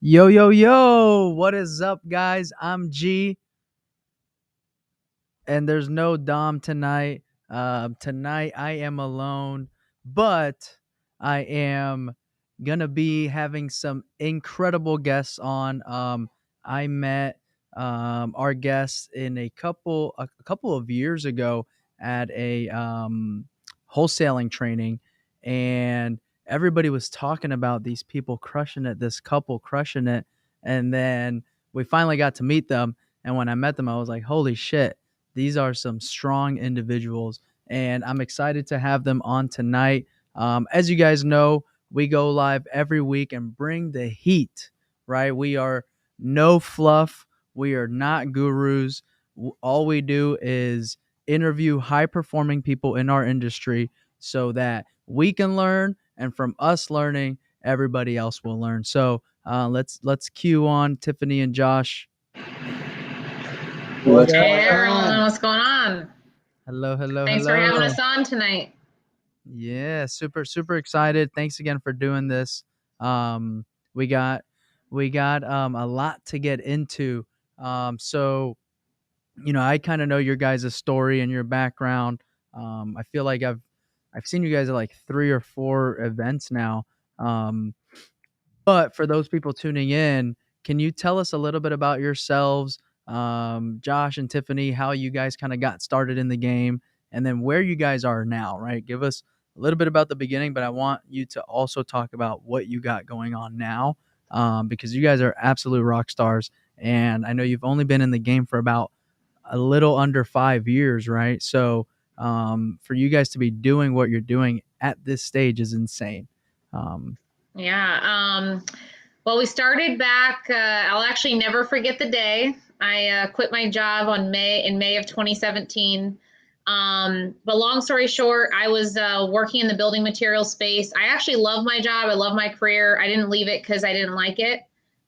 Yo, yo, yo, what is up, guys? I'm G, and there's no Dom tonight. Tonight, I am alone, but I am gonna be having some incredible guests on. I met our guests in a couple of years ago at a wholesaling training, and everybody was talking about these people crushing it, this couple crushing it, and then we finally got to meet them. And when I met them, I was like, holy shit, these are some strong individuals, and I'm excited to have them on tonight. As you guys know, we go live every week and bring the heat, right? We are no fluff. We are not gurus. All we do is interview high performing people in our industry so that we can learn, and from us learning, everybody else will learn. So let's cue on Tiffany and Josh. What's Hey going everyone, on? what's going on? Hello, hello, Thanks for having hello. us on tonight. Yeah, super excited. Thanks again for doing this. Um, we got a lot to get into. So I kind of know your guys' story and your background. I feel like I've seen you guys at like 3 or 4 events now. Um, but for those people tuning in, can you tell us a little bit about yourselves, Josh and Tiffany, how you guys kind of got started in the game, and then where you guys are now, right? Give us a little bit about the beginning, but I want you to also talk about what you got going on now, because you guys are absolute rock stars. And I know you've only been in the game for about a little under 5 years, right? So for you guys to be doing what you're doing at this stage is insane. Um, Yeah. Well, we started back. I'll actually never forget the day. I quit my job in May of 2017. But long story short, I was working in the building material space. I actually love my job. I love my career. I didn't leave it because I didn't like it.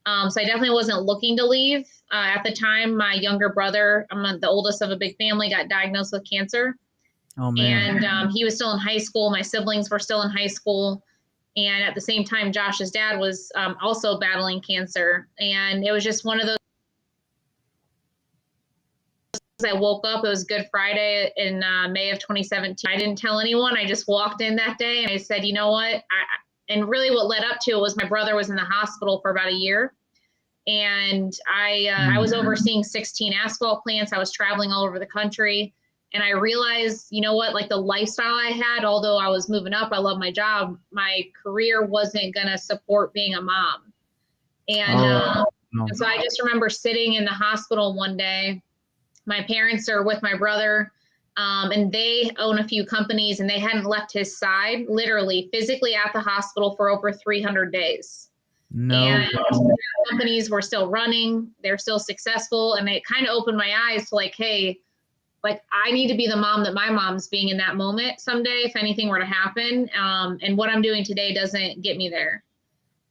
So I definitely wasn't looking to leave. At the time, my younger brother, I'm the oldest of a big family, got diagnosed with cancer. oh man. And he was still in high school. My siblings were still in high school. And at the same time, Josh's dad was also battling cancer. And it was just one of those. I woke up, it was Good Friday in May of 2017. I didn't tell anyone. I just walked in that day and I said, you know what? And really what led up to it was my brother was in the hospital for about a year. And I was overseeing 16 asphalt plants. I was traveling all over the country. And I realized, you know what, like the lifestyle I had, although I was moving up, I love my job, my career wasn't going to support being a mom. And, Oh, no. and so I just remember sitting in the hospital one day. My parents are with my brother, and they own a few companies, and they hadn't left his side, literally, physically at the hospital for over 300 days. No. And companies were still running, they're still successful. And it kind of opened my eyes to like, hey, like I need to be the mom that my mom's being in that moment someday, if anything were to happen. And what I'm doing today doesn't get me there.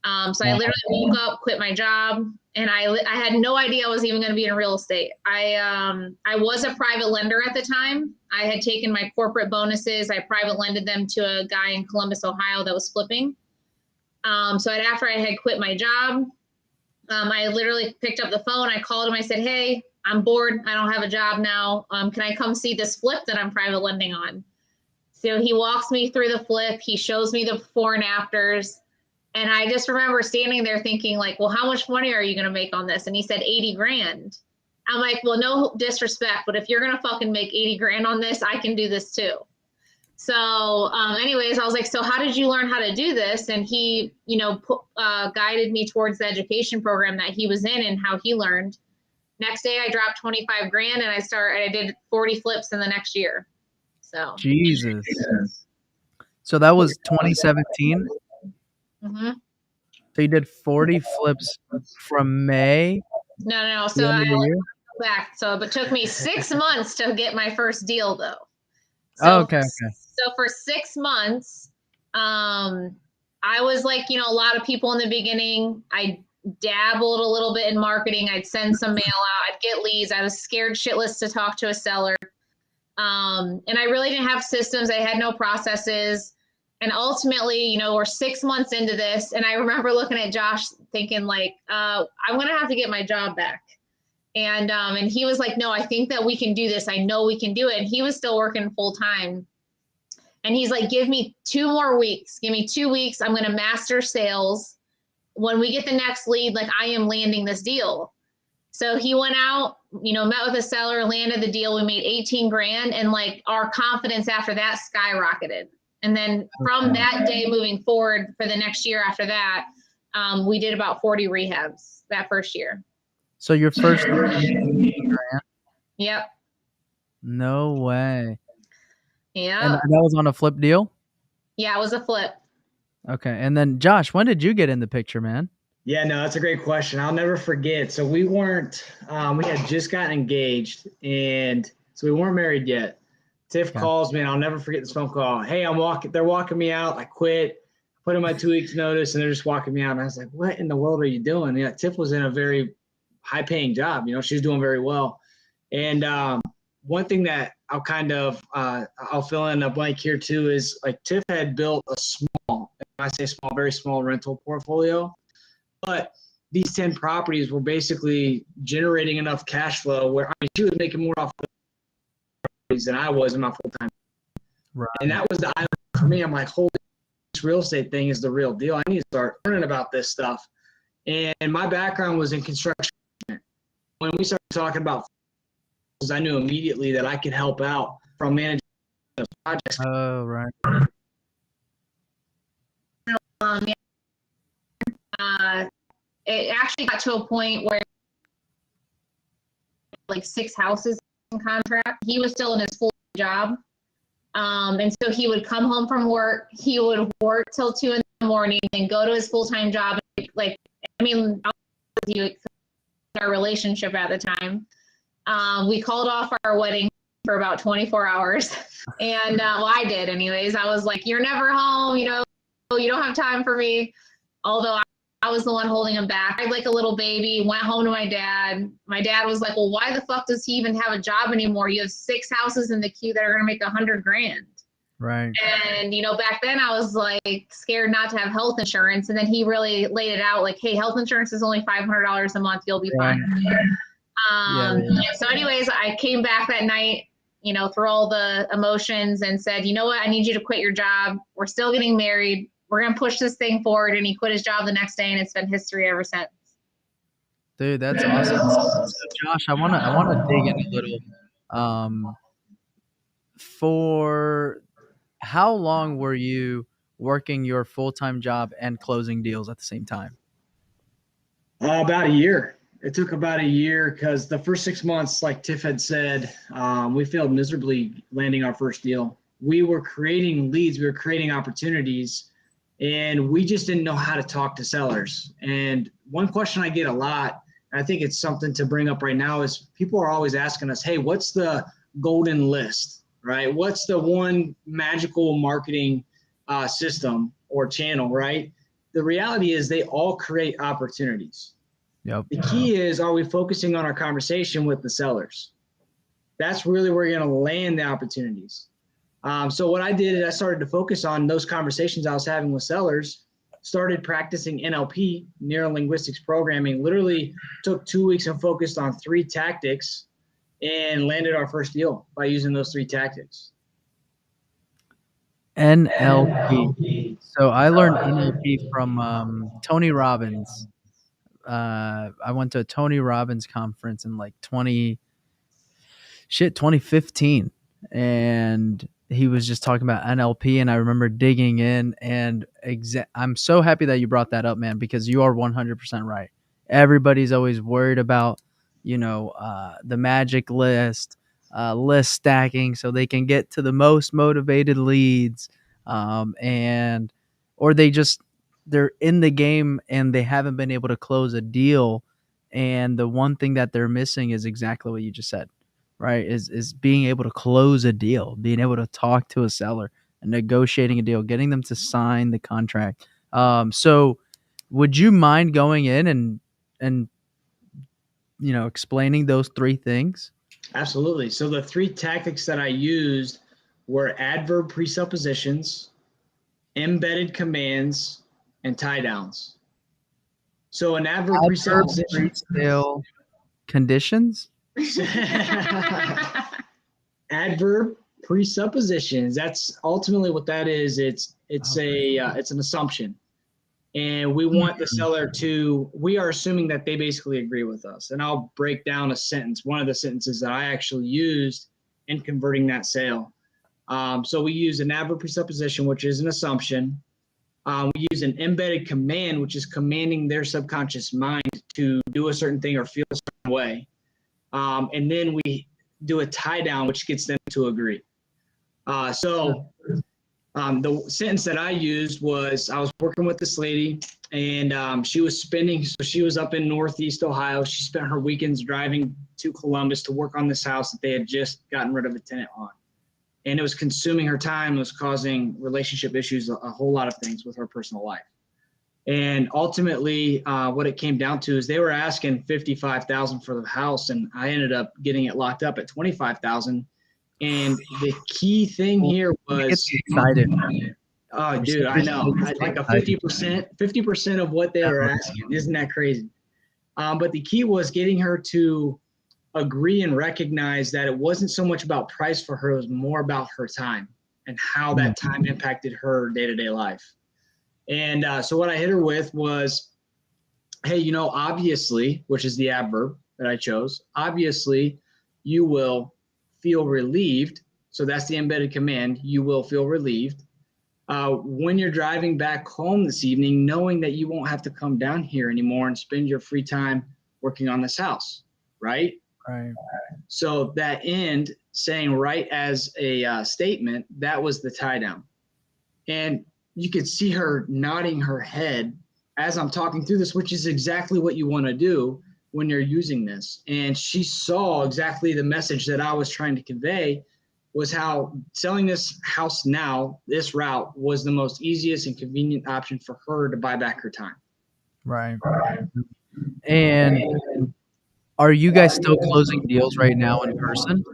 So I literally woke up, quit my job, and I had no idea I was even going to be in real estate. I was a private lender at the time. I had taken my corporate bonuses. I private lended them to a guy in Columbus, Ohio that was flipping. So after I had quit my job, I literally picked up the phone. I called him. I said, hey, I'm bored. I don't have a job now. Can I come see this flip that I'm private lending on? So he walks me through the flip. He shows me the before and afters. And I just remember standing there thinking like, well, how much money are you going to make on this? And he said 80 grand. I'm like, well, no disrespect, but if you're going to fucking make 80 grand on this, I can do this too. So anyways, I was like, so how did you learn how to do this? And he, guided me towards the education program that he was in and how he learned. Next day I dropped 25 grand and I did 40 flips in the next year. So Jesus. So that was 2017. mm-hmm. So you did 40 flips from May No. to the So end I of the year? go back. So it took me 6 months to get my first deal though. Oh, So, okay. so for 6 months, I was like, a lot of people in the beginning, I dabbled a little bit in marketing. I'd send some mail out. I'd get leads. I was scared shitless to talk to a seller. And I really didn't have systems. I had no processes. And ultimately, you know, we're 6 months into this. And I remember looking at Josh thinking like, I'm going to have to get my job back. And he was like, no, I think that we can do this. I know we can do it. And he was still working full time. And he's like, give me 2 more weeks. Give me 2 weeks. I'm going to master sales. When we get the next lead, like I am landing this deal. So he went out, you know, met with a seller, landed the deal. We made 18 grand. And like our confidence after that skyrocketed. And then from that day moving forward for the next year after that, we did about 40 rehabs that first year. So your first year, 18 grand? Yep. No way. Yeah. And that was on a flip deal? Yeah, it was a flip. Okay. And then Josh, when did you get in the picture, man? Yeah, no, that's a great question. I'll never forget. So we had just gotten engaged, and so we weren't married yet. Tiff calls me, and I'll never forget this phone call. Hey, they're walking me out. I quit, put in my 2 weeks notice, and they're just walking me out. And I was like, what in the world are you doing? Yeah, Tiff was in a very high paying job. You know, she's doing very well. And one thing that I'll fill in a blank here too is like Tiff had built a small, I say small, very small rental portfolio. But these 10 properties were basically generating enough cash flow where she was making more off of properties than I was in my full-time. Right. And that was the eye for me. I'm like, holy, this real estate thing is the real deal. I need to start learning about this stuff. And my background was in construction. When we started talking about, I knew immediately that I could help out from managing those projects. Oh, right. It actually got to a point where like 6 houses in contract. He was still in his full job. And so he would come home from work. He would work till 2 in the morning and go to his full-time job. Like, I mean, I'll with you, our relationship at the time. We called off our wedding for about 24 hours. And well, I did anyways. I was like, you're never home, you know, you don't have time for me. Although I was the one holding him back. I had like a little baby, went home to my dad. My dad was like, well, why the fuck does he even have a job anymore? You have 6 houses in the queue that are going to make $100 grand. Right. And, you know, back then I was like scared not to have health insurance. And then he really laid it out like, hey, health insurance is only $500 a month. You'll be fine. So anyways, I came back that night, you know, through all the emotions and said, you know what, I need you to quit your job. We're still getting married. We're going to push this thing forward. And he quit his job the next day, and it's been history ever since. Dude, that's awesome. So Josh, I want to dig in a little. For how long were you working your full-time job and closing deals at the same time? About a year. It took about a year because the first 6 months, like Tiff had said, we failed miserably landing our first deal. We were creating leads, we were creating opportunities, and we just didn't know how to talk to sellers. And one question I get a lot, and I think it's something to bring up right now, is people are always asking us, hey, what's the golden list, right? What's the one magical marketing system or channel, right? The reality is they all create opportunities. Yep. The key is, are we focusing on our conversation with the sellers? That's really where you're going to land the opportunities. So what I did is I started to focus on those conversations I was having with sellers, started practicing NLP, neuro-linguistics programming, literally took 2 weeks and focused on 3 tactics and landed our first deal by using those 3 tactics. NLP. So I learned NLP from Tony Robbins. I went to a Tony Robbins conference in like 2015, and he was just talking about NLP, and I remember digging in, and I'm so happy that you brought that up, man, because you are 100% right. Everybody's always worried about, you know, the magic list stacking so they can get to the most motivated leads, and or they're in the game and they haven't been able to close a deal, and the one thing that they're missing is exactly what you just said, right? Is being able to close a deal, being able to talk to a seller and negotiating a deal, getting them to sign the contract. So would you mind going in and you know, explaining those 3 things? Absolutely. So the 3 tactics that I used were adverb presuppositions, embedded commands, and tie downs. So an adverb presupposition. Presale conditions. Adverb presuppositions. That's ultimately what that is. It's an assumption, and we want the seller to. We are assuming that they basically agree with us. And I'll break down a sentence. One of the sentences that I actually used in converting that sale. So we use an adverb presupposition, which is an assumption. We use an embedded command, which is commanding their subconscious mind to do a certain thing or feel a certain way. And then we do a tie down, which gets them to agree. So the sentence that I used was, I was working with this lady, and she was spending, so she was up in Northeast Ohio. She spent her weekends driving to Columbus to work on this house that they had just gotten rid of a tenant on. And it was consuming her time. It was causing relationship issues, a whole lot of things with her personal life. And ultimately, what it came down to is they were asking $55,000 for the house, and I ended up getting it locked up at $25,000. And the key thing here was excited. Oh, dude, I know. Like a 50% of what they were asking. Isn't that crazy? But the key was getting her to agree and recognize that it wasn't so much about price for her, it was more about her time and how that time impacted her day-to-day life. And so what I hit her with was, hey, obviously, which is the adverb that I chose, obviously you will feel relieved. So that's the embedded command. You will feel relieved when you're driving back home this evening, knowing that you won't have to come down here anymore and spend your free time working on this house, right? Right. So that end, saying right as a statement, that was the tie down. And you could see her nodding her head as I'm talking through this, which is exactly what you want to do when you're using this. And she saw exactly the message that I was trying to convey, was how selling this house now, this route, was the most easiest and convenient option for her to buy back her time. Right. And are you guys still closing deals right now in person?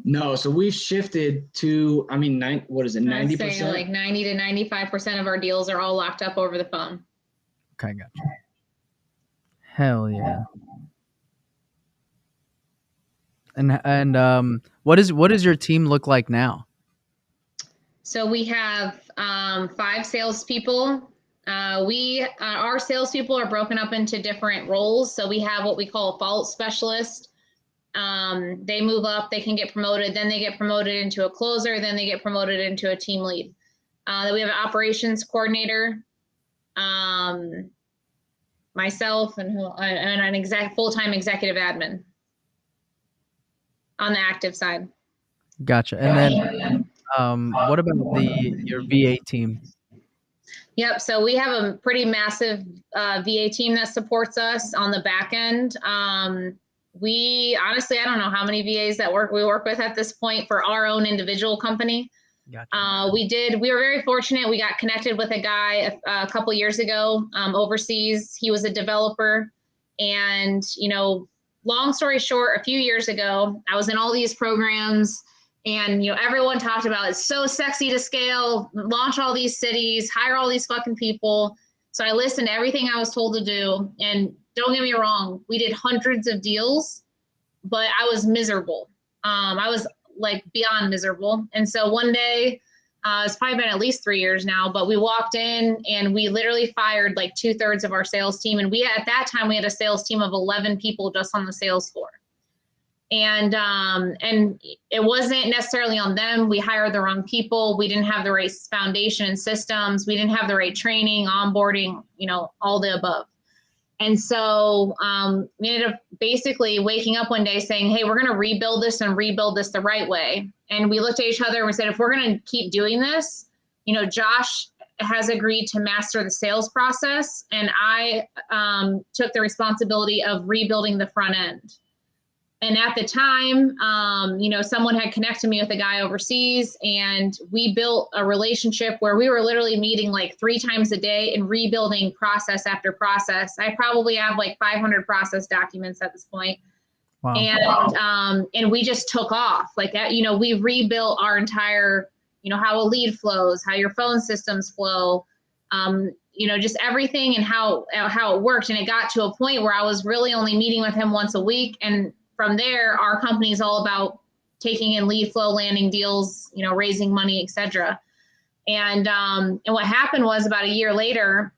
No, so we've shifted to, what is it, 90%? I'd say like 90 to 95% of our deals are all locked up over the phone. Okay, gotcha. Hell yeah. And what does your team look like now? So we have 5 salespeople. Our salespeople are broken up into different roles. So we have what we call a fault specialist. They move up, they can get promoted, then they get promoted into a closer, then they get promoted into a team lead. Then we have an operations coordinator, myself, and an full-time executive admin on the active side. Gotcha. And then what about your VA team? Yep. So we have a pretty massive VA team that supports us on the back end. We honestly, I don't know how many VAs we work with at this point for our own individual company. Gotcha. We were very fortunate. We got connected with a guy a couple years ago overseas. He was a developer, and long story short, a few years ago, I was in all these programs, and everyone talked about it's so sexy to scale, launch all these cities, hire all these fucking people. So I listened to everything I was told to do, and don't get me wrong, we did hundreds of deals, but I was miserable. I was like beyond miserable. And so one day, it's probably been at least 3 years now, but we walked in and we literally fired like 2/3 of our sales team. And at that time, we had a sales team of 11 people just on the sales floor. And it wasn't necessarily on them. We hired the wrong people. We didn't have the right foundation and systems. We didn't have the right training, onboarding, all the above. And so we ended up basically waking up one day saying, hey, we're going to rebuild this and rebuild this the right way. And we looked at each other and we said, if we're going to keep doing this, Josh has agreed to master the sales process. And I took the responsibility of rebuilding the front end. And at the time, someone had connected me with a guy overseas, and we built a relationship where we were literally meeting like 3 times a day and rebuilding process after process. I probably have like 500 process documents at this point. Wow. And we just took off like that. We rebuilt our entire how a lead flows, how your phone systems flow, just everything and how it worked. And it got to a point where I was really only meeting with him once a week. And from there, our company is all about taking in lead flow, landing deals, raising money, etc. And what happened was about a year later,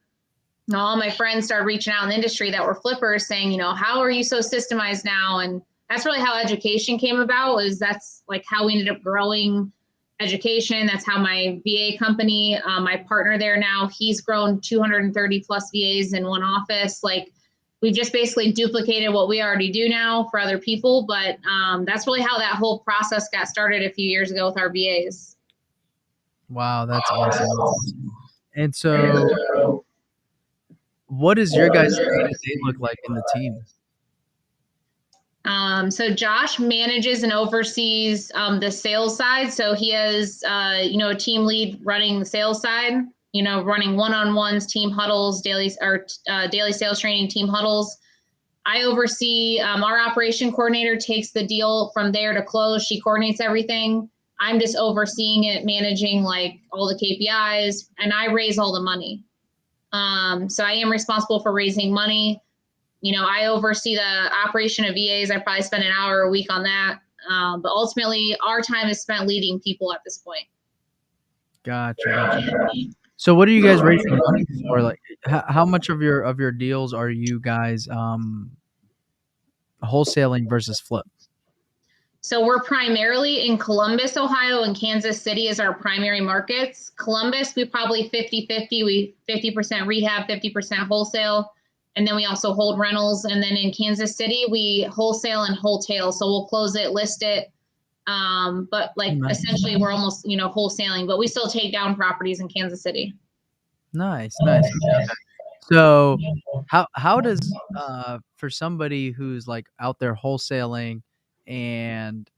all my friends started reaching out in the industry that were flippers saying, how are you so systemized now? And that's really how education came about. That's like how we ended up growing education. That's how my VA company, my partner there now, he's grown 230 plus VAs in one office. Like we've just basically duplicated what we already do now for other people. But that's really how that whole process got started a few years ago with our VAs. Wow, that's awesome. And so what does your guys' day-to-day look like in the team? So Josh manages and oversees the sales side. So he has, a team lead running the sales side, running one-on-ones, team huddles, daily sales training, team huddles. I oversee our operation coordinator takes the deal from there to close. She coordinates everything. I'm just overseeing it, managing like all the KPIs, and I raise all the money. So I am responsible for raising money. I oversee the operation of VAs. I probably spend an hour a week on that. But ultimately, our time is spent leading people at this point. Gotcha. So what are you guys raising money for? Like how much of your deals are you guys wholesaling versus flip? So we're primarily in Columbus, Ohio, and Kansas City as our primary markets. Columbus, we probably 50-50. We 50% rehab, 50% wholesale. And then we also hold rentals. And then in Kansas City, we wholesale and wholetail. So we'll close it, list it. But essentially we're almost, wholesaling, but we still take down properties in Kansas City. Nice. So how does for somebody who's like out there wholesaling and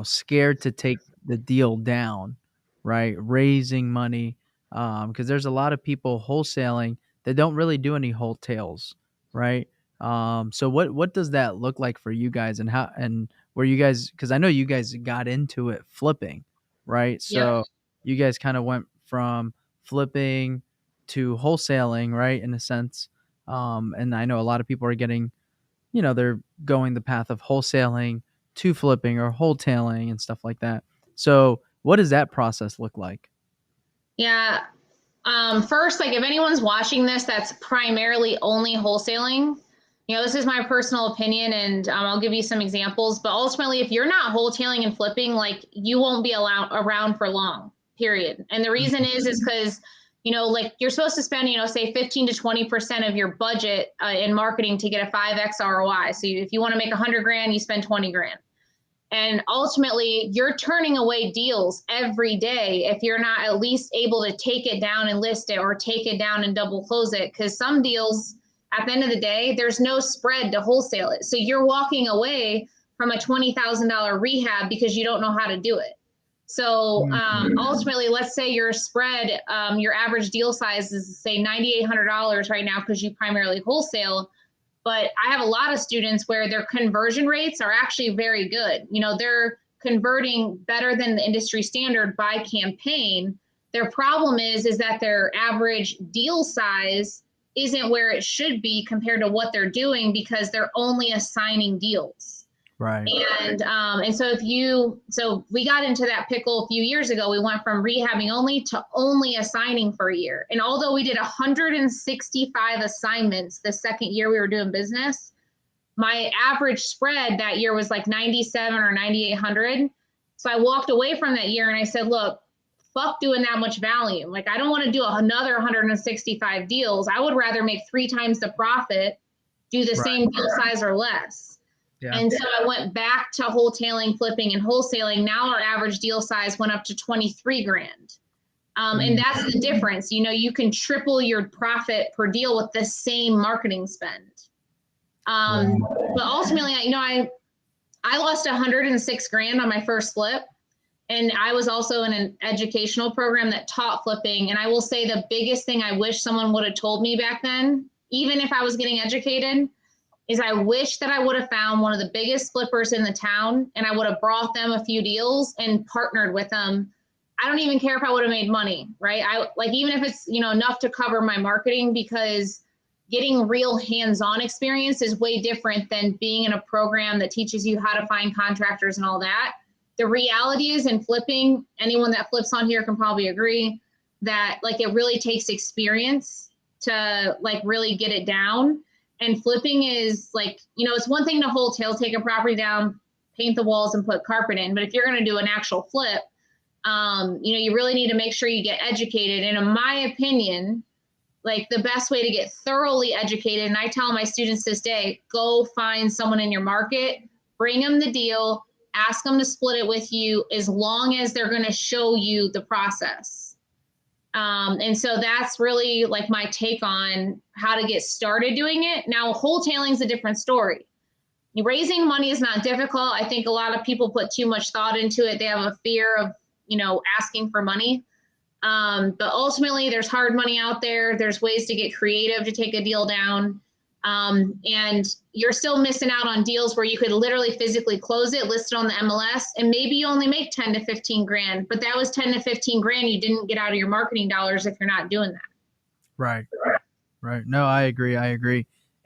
scared to take the deal down, right? Raising money, because there's a lot of people wholesaling that don't really do any wholesales, right? So what does that look like for you guys, and how and where you guys? Because I know you guys got into it flipping, right? So you guys kind of went from flipping to wholesaling, right? In a sense, and I know a lot of people are getting, they're going the path of wholesaling to flipping or wholetailing and stuff like that. So what does that process look like? Yeah. First, like if anyone's watching this, that's primarily only wholesaling. This is my personal opinion, and I'll give you some examples. But ultimately, if you're not wholetailing and flipping, like you won't be around for long, period. And the reason is because, like you're supposed to spend, say 15 to 20% of your budget in marketing to get a 5x ROI. So if you want to make 100 grand, you spend 20 grand. And ultimately, you're turning away deals every day if you're not at least able to take it down and list it, or take it down and double close it. Because some deals, at the end of the day, there's no spread to wholesale it. So you're walking away from a $20,000 rehab because you don't know how to do it. So ultimately, let's say your spread, your average deal size is, say, $9,800 right now because you primarily wholesale. But I have a lot of students where their conversion rates are actually very good. They're converting better than the industry standard by campaign. Their problem is that their average deal size isn't where it should be compared to what they're doing, because they're only assigning deals. Right. And so we got into that pickle a few years ago. We went from rehabbing only to only assigning for a year. And although we did 165 assignments the second year we were doing business, my average spread that year was like 97 or 9,800. So I walked away from that year and I said, look, fuck doing that much volume. Like, I don't want to do another 165 deals. I would rather make 3 times the profit, do the same deal size or less. Yeah. And so I went back to wholetailing, flipping, and wholesaling. Now our average deal size went up to 23 grand. And that's the difference. You can triple your profit per deal with the same marketing spend. But ultimately, I lost 106 grand on my first flip. And I was also in an educational program that taught flipping. And I will say the biggest thing I wish someone would have told me back then, even if I was getting educated, is I wish that I would have found one of the biggest flippers in the town and I would have brought them a few deals and partnered with them. I don't even care if I would have made money, right? I like, even if it's, enough to cover my marketing, because getting real hands-on experience is way different than being in a program that teaches you how to find contractors and all that. The reality is, in flipping, anyone that flips on here can probably agree that like it really takes experience to like really get it down. And flipping is like, it's one thing to wholesale, take a property down, paint the walls and put carpet in. But if you're going to do an actual flip, you really need to make sure you get educated. And in my opinion, like the best way to get thoroughly educated, and I tell my students this day, go find someone in your market, bring them the deal, ask them to split it with you, as long as they're going to show you the process. And so that's really like my take on how to get started doing it. Now, wholetailing is a different story. Raising money is not difficult. I think a lot of people put too much thought into it. They have a fear of, asking for money. But ultimately, there's hard money out there. There's ways to get creative to take a deal down. And you're still missing out on deals where you could literally physically close it, list it on the MLS, and maybe you only make 10 to 15 grand, but that was 10 to 15 grand you didn't get out of your marketing dollars if you're not doing that. Right. Right. No, I agree.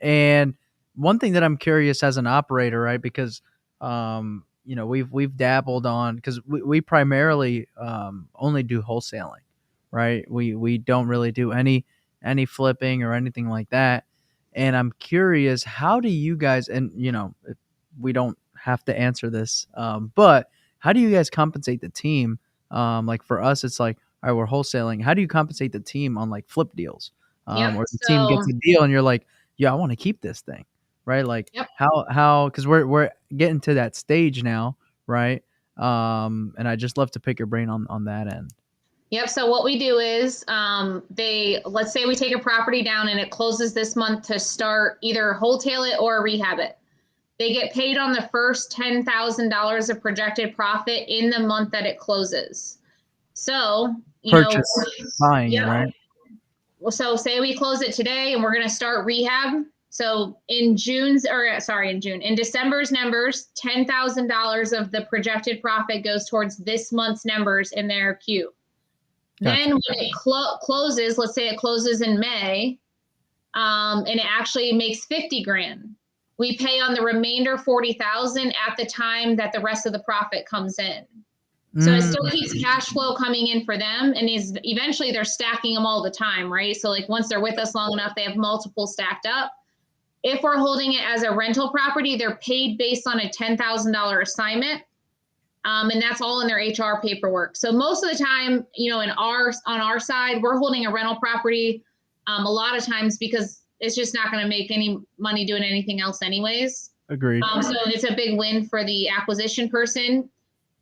And one thing that I'm curious as an operator, right? Because, we've dabbled on, because we primarily only do wholesaling, right? We don't really do any flipping or anything like that. And I'm curious, how do you guys, and we don't have to answer this, but how do you guys compensate the team? Like for us, it's like, all right, we're wholesaling. How do you compensate the team on like flip deals? Or the team gets a deal and you're like, yeah, I want to keep this thing, right? Like how, because we're getting to that stage now, right? And I just love to pick your brain on that end. Yep. So what we do is let's say we take a property down and it closes this month to start either wholesale it or rehab it. They get paid on the first $10,000 of projected profit in the month that it closes. So, buying it, right? So say we close it today and we're going to start rehab. So in December's numbers, $10,000 of the projected profit goes towards this month's numbers in their queue. Gotcha. Then when it closes, let's say it closes in May, and it actually makes 50 grand. We pay on the remainder 40,000 at the time that the rest of the profit comes in. So it still keeps cash flow coming in for them, and eventually they're stacking them all the time, right? So like once they're with us long enough, they have multiple stacked up. If we're holding it as a rental property, they're paid based on a $10,000 assignment. And that's all in their HR paperwork. So most of the time, on our side, we're holding a rental property a lot of times because it's just not going to make any money doing anything else anyways. Agreed. So it's a big win for the acquisition person.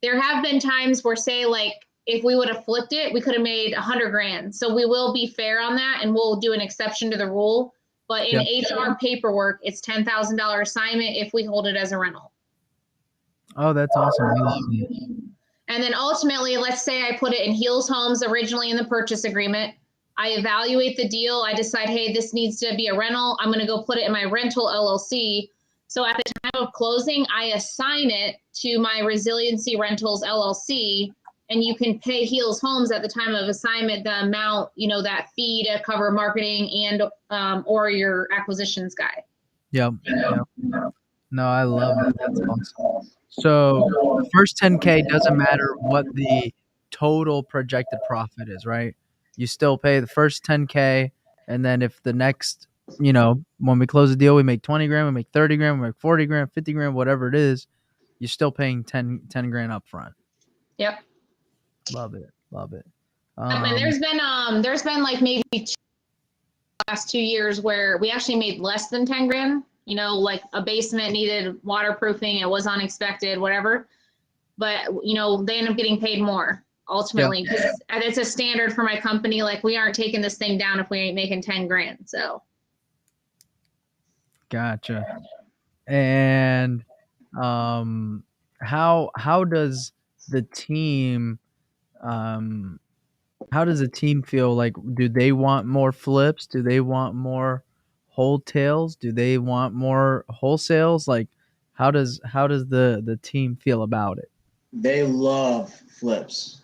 There have been times where, say, like if we would have flipped it, we could have made 100 grand. So we will be fair on that and we'll do an exception to the rule. But in HR paperwork, it's $10,000 assignment if we hold it as a rental. Oh, that's awesome. And then ultimately, let's say I put it in Heels Homes originally in the purchase agreement. I evaluate the deal. I decide, hey, this needs to be a rental. I'm going to go put it in my rental LLC. So at the time of closing, I assign it to my Resiliency Rentals LLC, and you can pay Heels Homes at the time of assignment the amount, that fee to cover marketing and or your acquisitions guy. Yep. No, I love it. That's awesome. So the first 10K doesn't matter what the total projected profit is, right? You still pay the first 10K, and then if the next, when we close the deal, we make 20 grand, we make 30 grand, we make 40 grand, 50 grand, whatever it is, you're still paying 10 grand up front. Yep. Love it. And there's been like maybe last 2 years where we actually made less than 10 grand, like a basement needed waterproofing, it was unexpected, whatever. But, they end up getting paid more ultimately because it's a standard for my company. Like we aren't taking this thing down if we ain't making 10 grand. So. Gotcha. And how does the team feel? Like, do they want more flips? Do they want more wholesales? Do they want more wholesales? Like, how does the team feel about it? They love flips.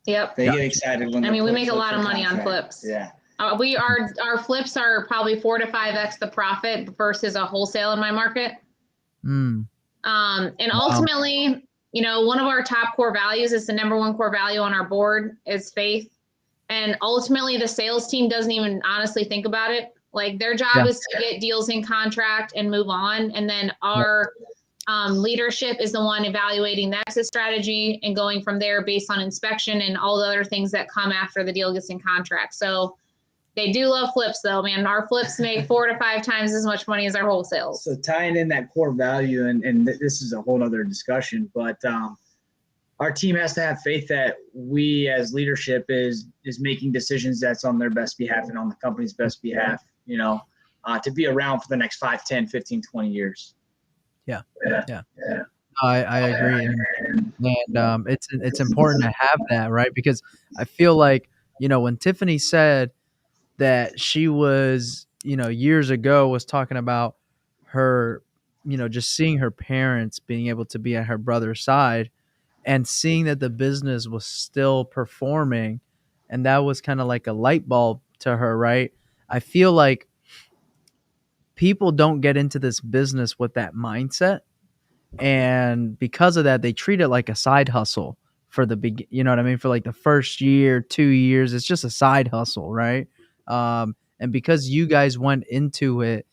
Yep. They get excited when I mean, we make a lot of money on flips. Yeah. Our flips are probably 4 to 5x the profit versus a wholesale in my market. Mm. And ultimately, you know, one of our top core values is the number one core value on our board is faith. And ultimately the sales team doesn't even honestly think about it. Like their job is to get deals in contract and move on. And then our leadership is the one evaluating the exit strategy and going from there based on inspection and all the other things that come after the deal gets in contract. So they do love flips though, man. Our flips make 4 to 5 times as much money as our wholesales. So tying in that core value, and this is a whole other discussion, but our team has to have faith that we as leadership is making decisions that's on their best behalf and on the company's best behalf, you know, to be around for the next 5, 10, 15, 20 years. Yeah. I agree. And it's important to have that, right? Because I feel like, you know, when Tiffany said that she was, you know, years ago was talking about her, you know, just seeing her parents being able to be at her brother's side and seeing that the business was still performing, and that was kind of like a light bulb to her, right? I feel like people don't get into this business with that mindset, and because of that they treat it like a side hustle for the you know what I mean, for like the first year, 2 years, it's just a side hustle, right? And because you guys went into it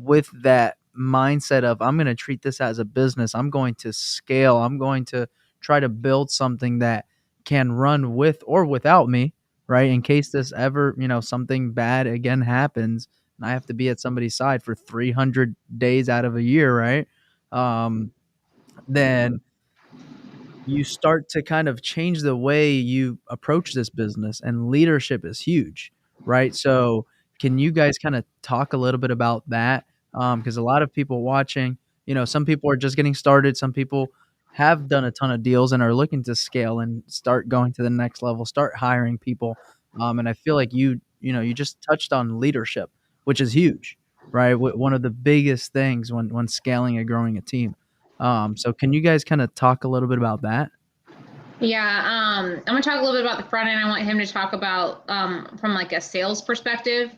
with that mindset of, I'm going to treat this as a business, I'm going to scale, I'm going to try to build something that can run with or without me, right? In case this ever, you know, something bad again happens and I have to be at somebody's side for 300 days out of a year, right? Then you start to kind of change the way you approach this business, and leadership is huge, right? So can you guys kind of talk a little bit about that? Because a lot of people watching, you know, some people are just getting started, some people have done a ton of deals and are looking to scale and start going to the next level, start hiring people. And I feel like you know, you just touched on leadership, which is huge, right? One of the biggest things when scaling and growing a team. So can you guys kind of talk a little bit about that? Yeah, I'm gonna talk a little bit about the front end. I want him to talk about from like a sales perspective.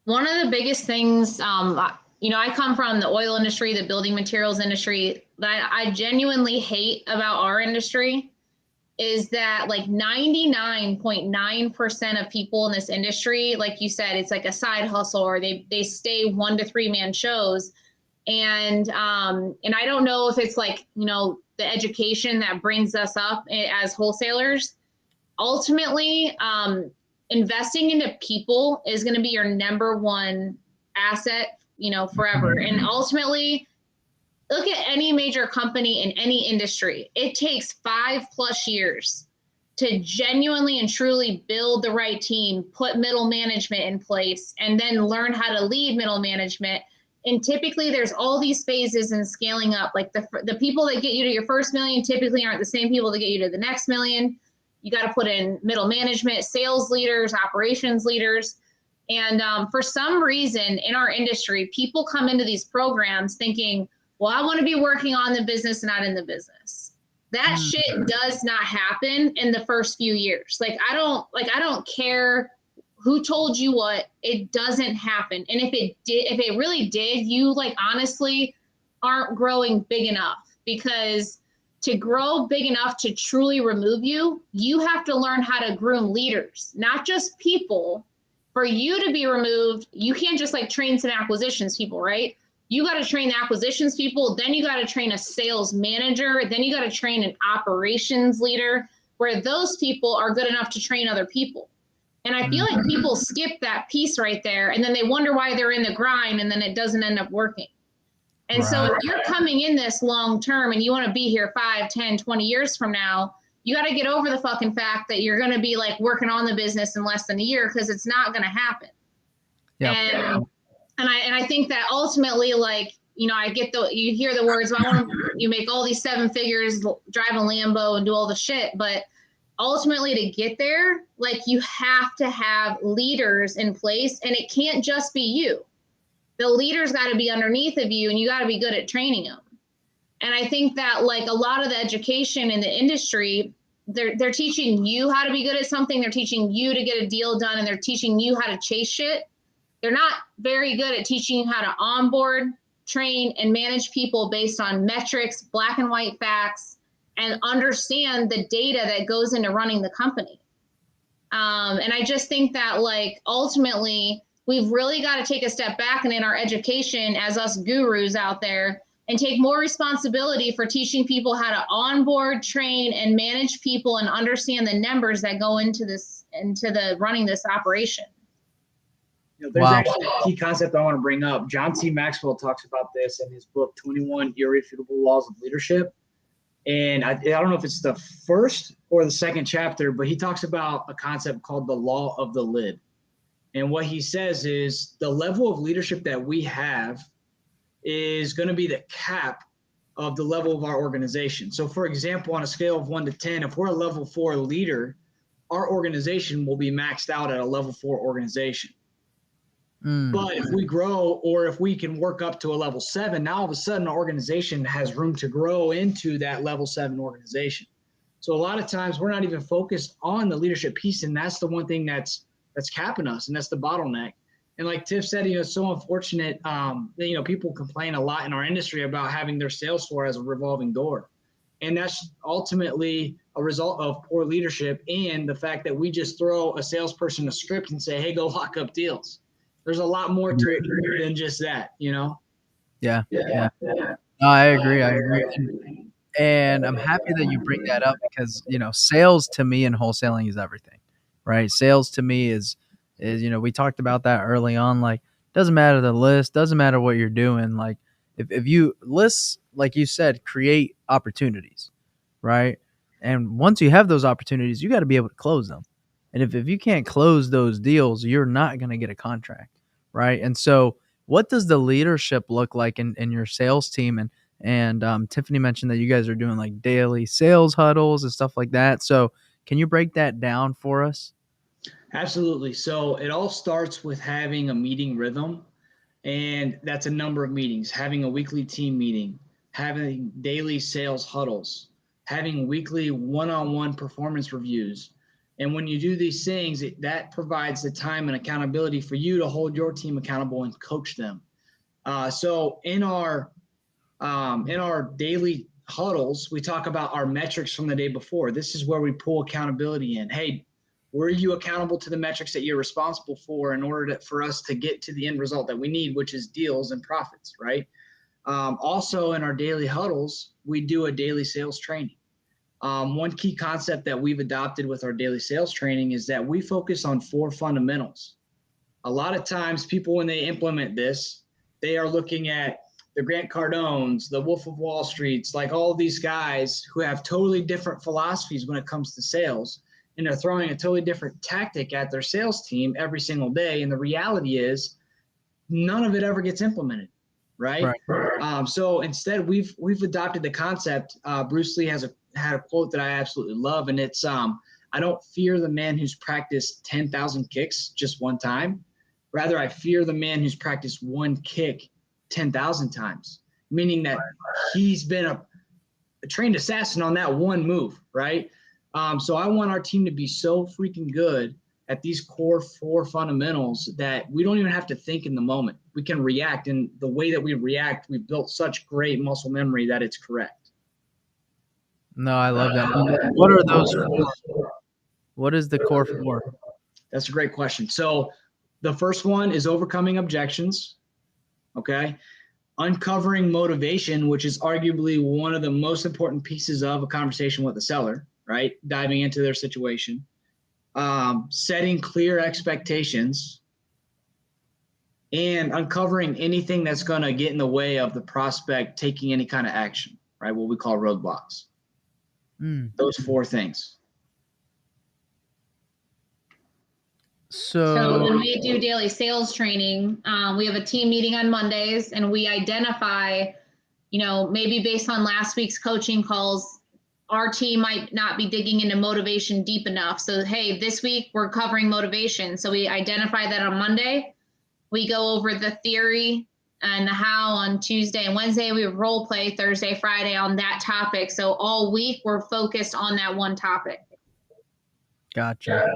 One of the biggest things, you know, I come from the oil industry, the building materials industry, that I genuinely hate about our industry is that like 99.9% of people in this industry, like you said, it's like a side hustle, or they stay 1 to 3 man shows. And I don't know if it's like, you know, the education that brings us up as wholesalers. Ultimately, investing into people is going to be your number one asset, you know, forever. And ultimately, look at any major company in any industry. It takes 5+ years to genuinely and truly build the right team, put middle management in place, and then learn how to lead middle management. And typically there's all these phases in scaling up. Like the people that get you to your first million typically aren't the same people that get you to the next million. You got to put in middle management, sales leaders, operations leaders. And for some reason in our industry, people come into these programs thinking, well, I want to be working on the business, not in the business. That shit does not happen in the first few years. I don't care who told you what, it doesn't happen. And if it really did, you like honestly aren't growing big enough, because to grow big enough to truly remove you, you have to learn how to groom leaders, not just people. For you to be removed, you can't just like train some acquisitions people, right? You got to train the acquisitions people. Then you got to train a sales manager. Then you got to train an operations leader, where those people are good enough to train other people. And I feel like people skip that piece right there, and then they wonder why they're in the grind, and then it doesn't end up working. And so if you're coming in this long term and you want to be here 5, 10, 20 years from now, you got to get over the fucking fact that you're going to be like working on the business in less than a year, because it's not going to happen. Yep. And I think that ultimately, like, you know, you hear the words, well, you make all these 7 figures, drive a Lambo and do all the shit. But ultimately to get there, like you have to have leaders in place, and it can't just be you. The leaders got to be underneath of you, and you got to be good at training them. And I think that like a lot of the education in the industry, they're teaching you how to be good at something. They're teaching you to get a deal done, and they're teaching you how to chase shit. They're not very good at teaching you how to onboard, train, and manage people based on metrics, black and white facts, and understand the data that goes into running the company. And I just think that like ultimately we've really got to take a step back and in our education as us gurus out there and take more responsibility for teaching people how to onboard, train, and manage people and understand the numbers that go into the running this operation. There's actually a key concept I want to bring up. John C. Maxwell talks about this in his book, 21 Irrefutable Laws of Leadership. And I don't know if it's the first or the second chapter, but he talks about a concept called the law of the lid. And what he says is the level of leadership that we have is going to be the cap of the level of our organization. So for example, on a scale of 1 to 10, if we're a level 4 leader, our organization will be maxed out at a level 4 organization. But if we grow, or if we can work up to a level 7, now all of a sudden our organization has room to grow into that level 7 organization. So a lot of times we're not even focused on the leadership piece, and that's the one thing that's capping us, and that's the bottleneck. And like Tiff said, it's so unfortunate that, people complain a lot in our industry about having their sales floor as a revolving door. And that's ultimately a result of poor leadership and the fact that we just throw a salesperson a script and say, hey, go lock up deals. There's a lot more to it than just that, Yeah. No, I agree. And I'm happy that you bring that up because, sales to me and wholesaling is everything, right? Sales to me is, we talked about that early on. Like, doesn't matter the list, doesn't matter what you're doing. Like, if you lists, like you said, create opportunities, right? And once you have those opportunities, you got to be able to close them. And if you can't close those deals, you're not going to get a contract, right? And so what does the leadership look like in your sales team? And Tiffany mentioned that you guys are doing like daily sales huddles and stuff like that. So can you break that down for us? Absolutely. So it all starts with having a meeting rhythm, and that's a number of meetings, having a weekly team meeting, having daily sales huddles, having weekly one-on-one performance reviews. And when you do these things, that provides the time and accountability for you to hold your team accountable and coach them. So in our daily huddles, we talk about our metrics from the day before. This is where we pull accountability in. Hey, were you accountable to the metrics that you're responsible for in order for us to get to the end result that we need, which is deals and profits, right? Also in our daily huddles, we do a daily sales training. One key concept that we've adopted with our daily sales training is that we focus on 4 fundamentals. A lot of times people, when they implement this, they are looking at the Grant Cardones, the Wolf of Wall Streets, like all of these guys who have totally different philosophies when it comes to sales. And they're throwing a totally different tactic at their sales team every single day. And the reality is none of it ever gets implemented, right? So instead, we've adopted the concept. Bruce Lee had a quote that I absolutely love, and it's, I don't fear the man who's practiced 10,000 kicks just one time. Rather, I fear the man who's practiced one kick 10,000 times, meaning that he's been a trained assassin on that one move, right? So I want our team to be so freaking good at these core 4 fundamentals that we don't even have to think in the moment. We can react, and the way that we react, we've built such great muscle memory that it's correct. No, I love that. What are those 4? What is the core 4? That's a great question. So the first one is overcoming objections. Okay. Uncovering motivation, which is arguably one of the most important pieces of a conversation with a seller, right? Diving into their situation. Setting clear expectations, and uncovering anything that's going to get in the way of the prospect taking any kind of action, right? What we call roadblocks. Those 4 things. So when we do daily sales training, we have a team meeting on Mondays, and we identify, maybe based on last week's coaching calls, our team might not be digging into motivation deep enough. So, hey, this week we're covering motivation. So we identify that on Monday. We go over the theory and the how on Tuesday and Wednesday. We role play Thursday, Friday on that topic. So all week we're focused on that one topic. Gotcha.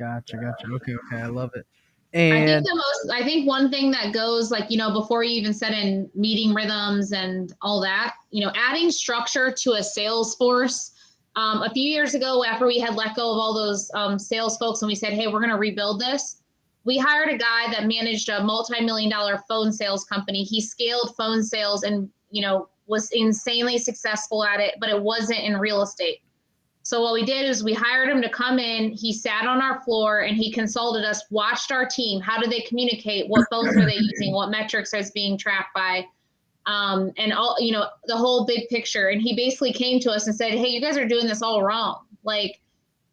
Okay. I love it. I think one thing that goes, like, before you even set in meeting rhythms and all that, adding structure to a sales force. A few years ago, after we had let go of all those sales folks and we said, hey, we're going to rebuild this, we hired a guy that managed a multi-million-dollar phone sales company. He scaled phone sales and, was insanely successful at it, but it wasn't in real estate. So what we did is we hired him to come in. He sat on our floor and he consulted us, watched our team. How do they communicate? What phones are they using? What metrics is being tracked by? And all, the whole big picture. And he basically came to us and said, hey, you guys are doing this all wrong. Like,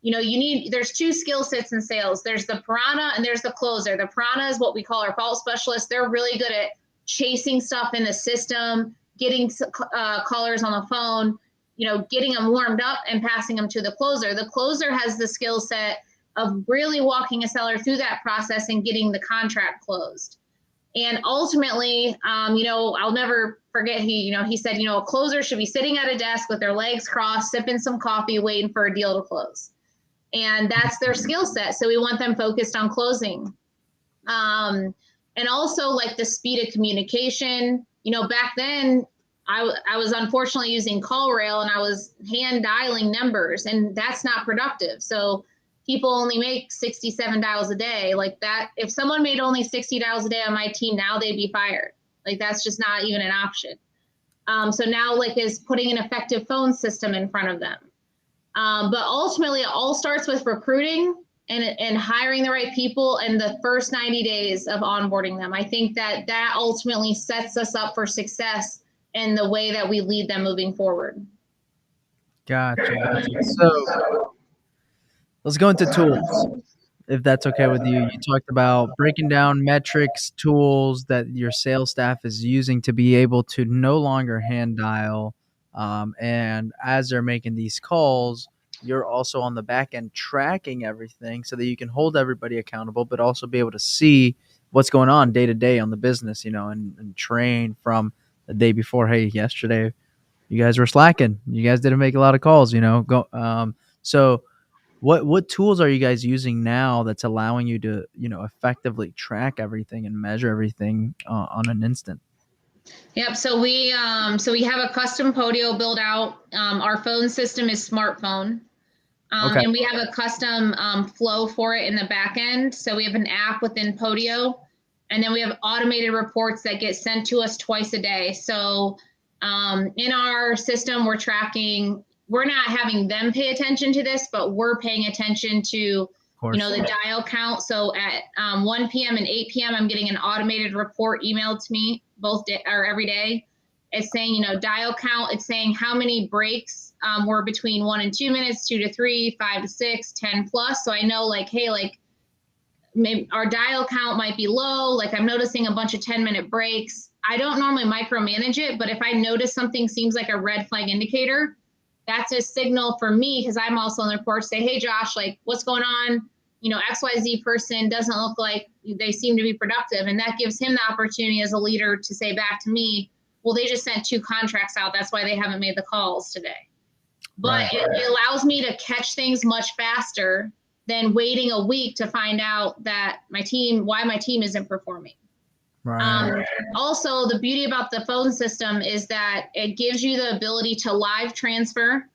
there's two skill sets in sales. There's the piranha and there's the closer. The piranha is what we call our fault specialists. They're really good at chasing stuff in the system, getting callers on the phone, getting them warmed up and passing them to the closer. The closer has the skill set of really walking a seller through that process and getting the contract closed. And ultimately, I'll never forget, he said, a closer should be sitting at a desk with their legs crossed, sipping some coffee, waiting for a deal to close. And that's their skill set. So we want them focused on closing. And also, like, the speed of communication. Back then, I was unfortunately using CallRail and I was hand dialing numbers, and that's not productive. So people only make 67 dials a day. Like that, if someone made only 60 dials a day on my team now, they'd be fired. Like that's just not even an option. So now, like, is putting an effective phone system in front of them. But ultimately, it all starts with recruiting and hiring the right people in the first 90 days of onboarding them. I think that ultimately sets us up for success in the way that we lead them moving forward. Gotcha. So let's go into tools, if that's okay with you. You talked about breaking down metrics, tools that your sales staff is using to be able to no longer hand dial. And as they're making these calls, you're also on the back end tracking everything so that you can hold everybody accountable, but also be able to see what's going on day to day on the business, and train from the day before. Hey, yesterday you guys were slacking. You guys didn't make a lot of calls, So what tools are you guys using now that's allowing you to, effectively track everything and measure everything on an instant? Yep. So we have a custom Podio built out. Our phone system is smartphone. Okay. And we have a custom flow for it in the back end. So we have an app within Podio, and then we have automated reports that get sent to us twice a day. So in our system, we're tracking, we're not having them pay attention to this, but we're paying attention to, the dial count. So at 1 p.m. and 8 p.m., I'm getting an automated report emailed to me every day. It's saying, dial count. It's saying how many breaks were between 1 and 2 minutes, 2 to 3, 5 to 6, 10 plus. So I know, like, hey, like, maybe our dial count might be low. Like, I'm noticing a bunch of 10-minute breaks. I don't normally micromanage it, but if I notice something seems like a red flag indicator, that's a signal for me, because I'm also on the report, say, hey, Josh, like, what's going on? XYZ person doesn't look like they seem to be productive. And that gives him the opportunity as a leader to say back to me, well, they just sent 2 contracts out. That's why they haven't made the calls today. But it allows me to catch things much faster than waiting a week to find out that why my team isn't performing. Right. Also, the beauty about the phone system is that it gives you the ability to live transfer.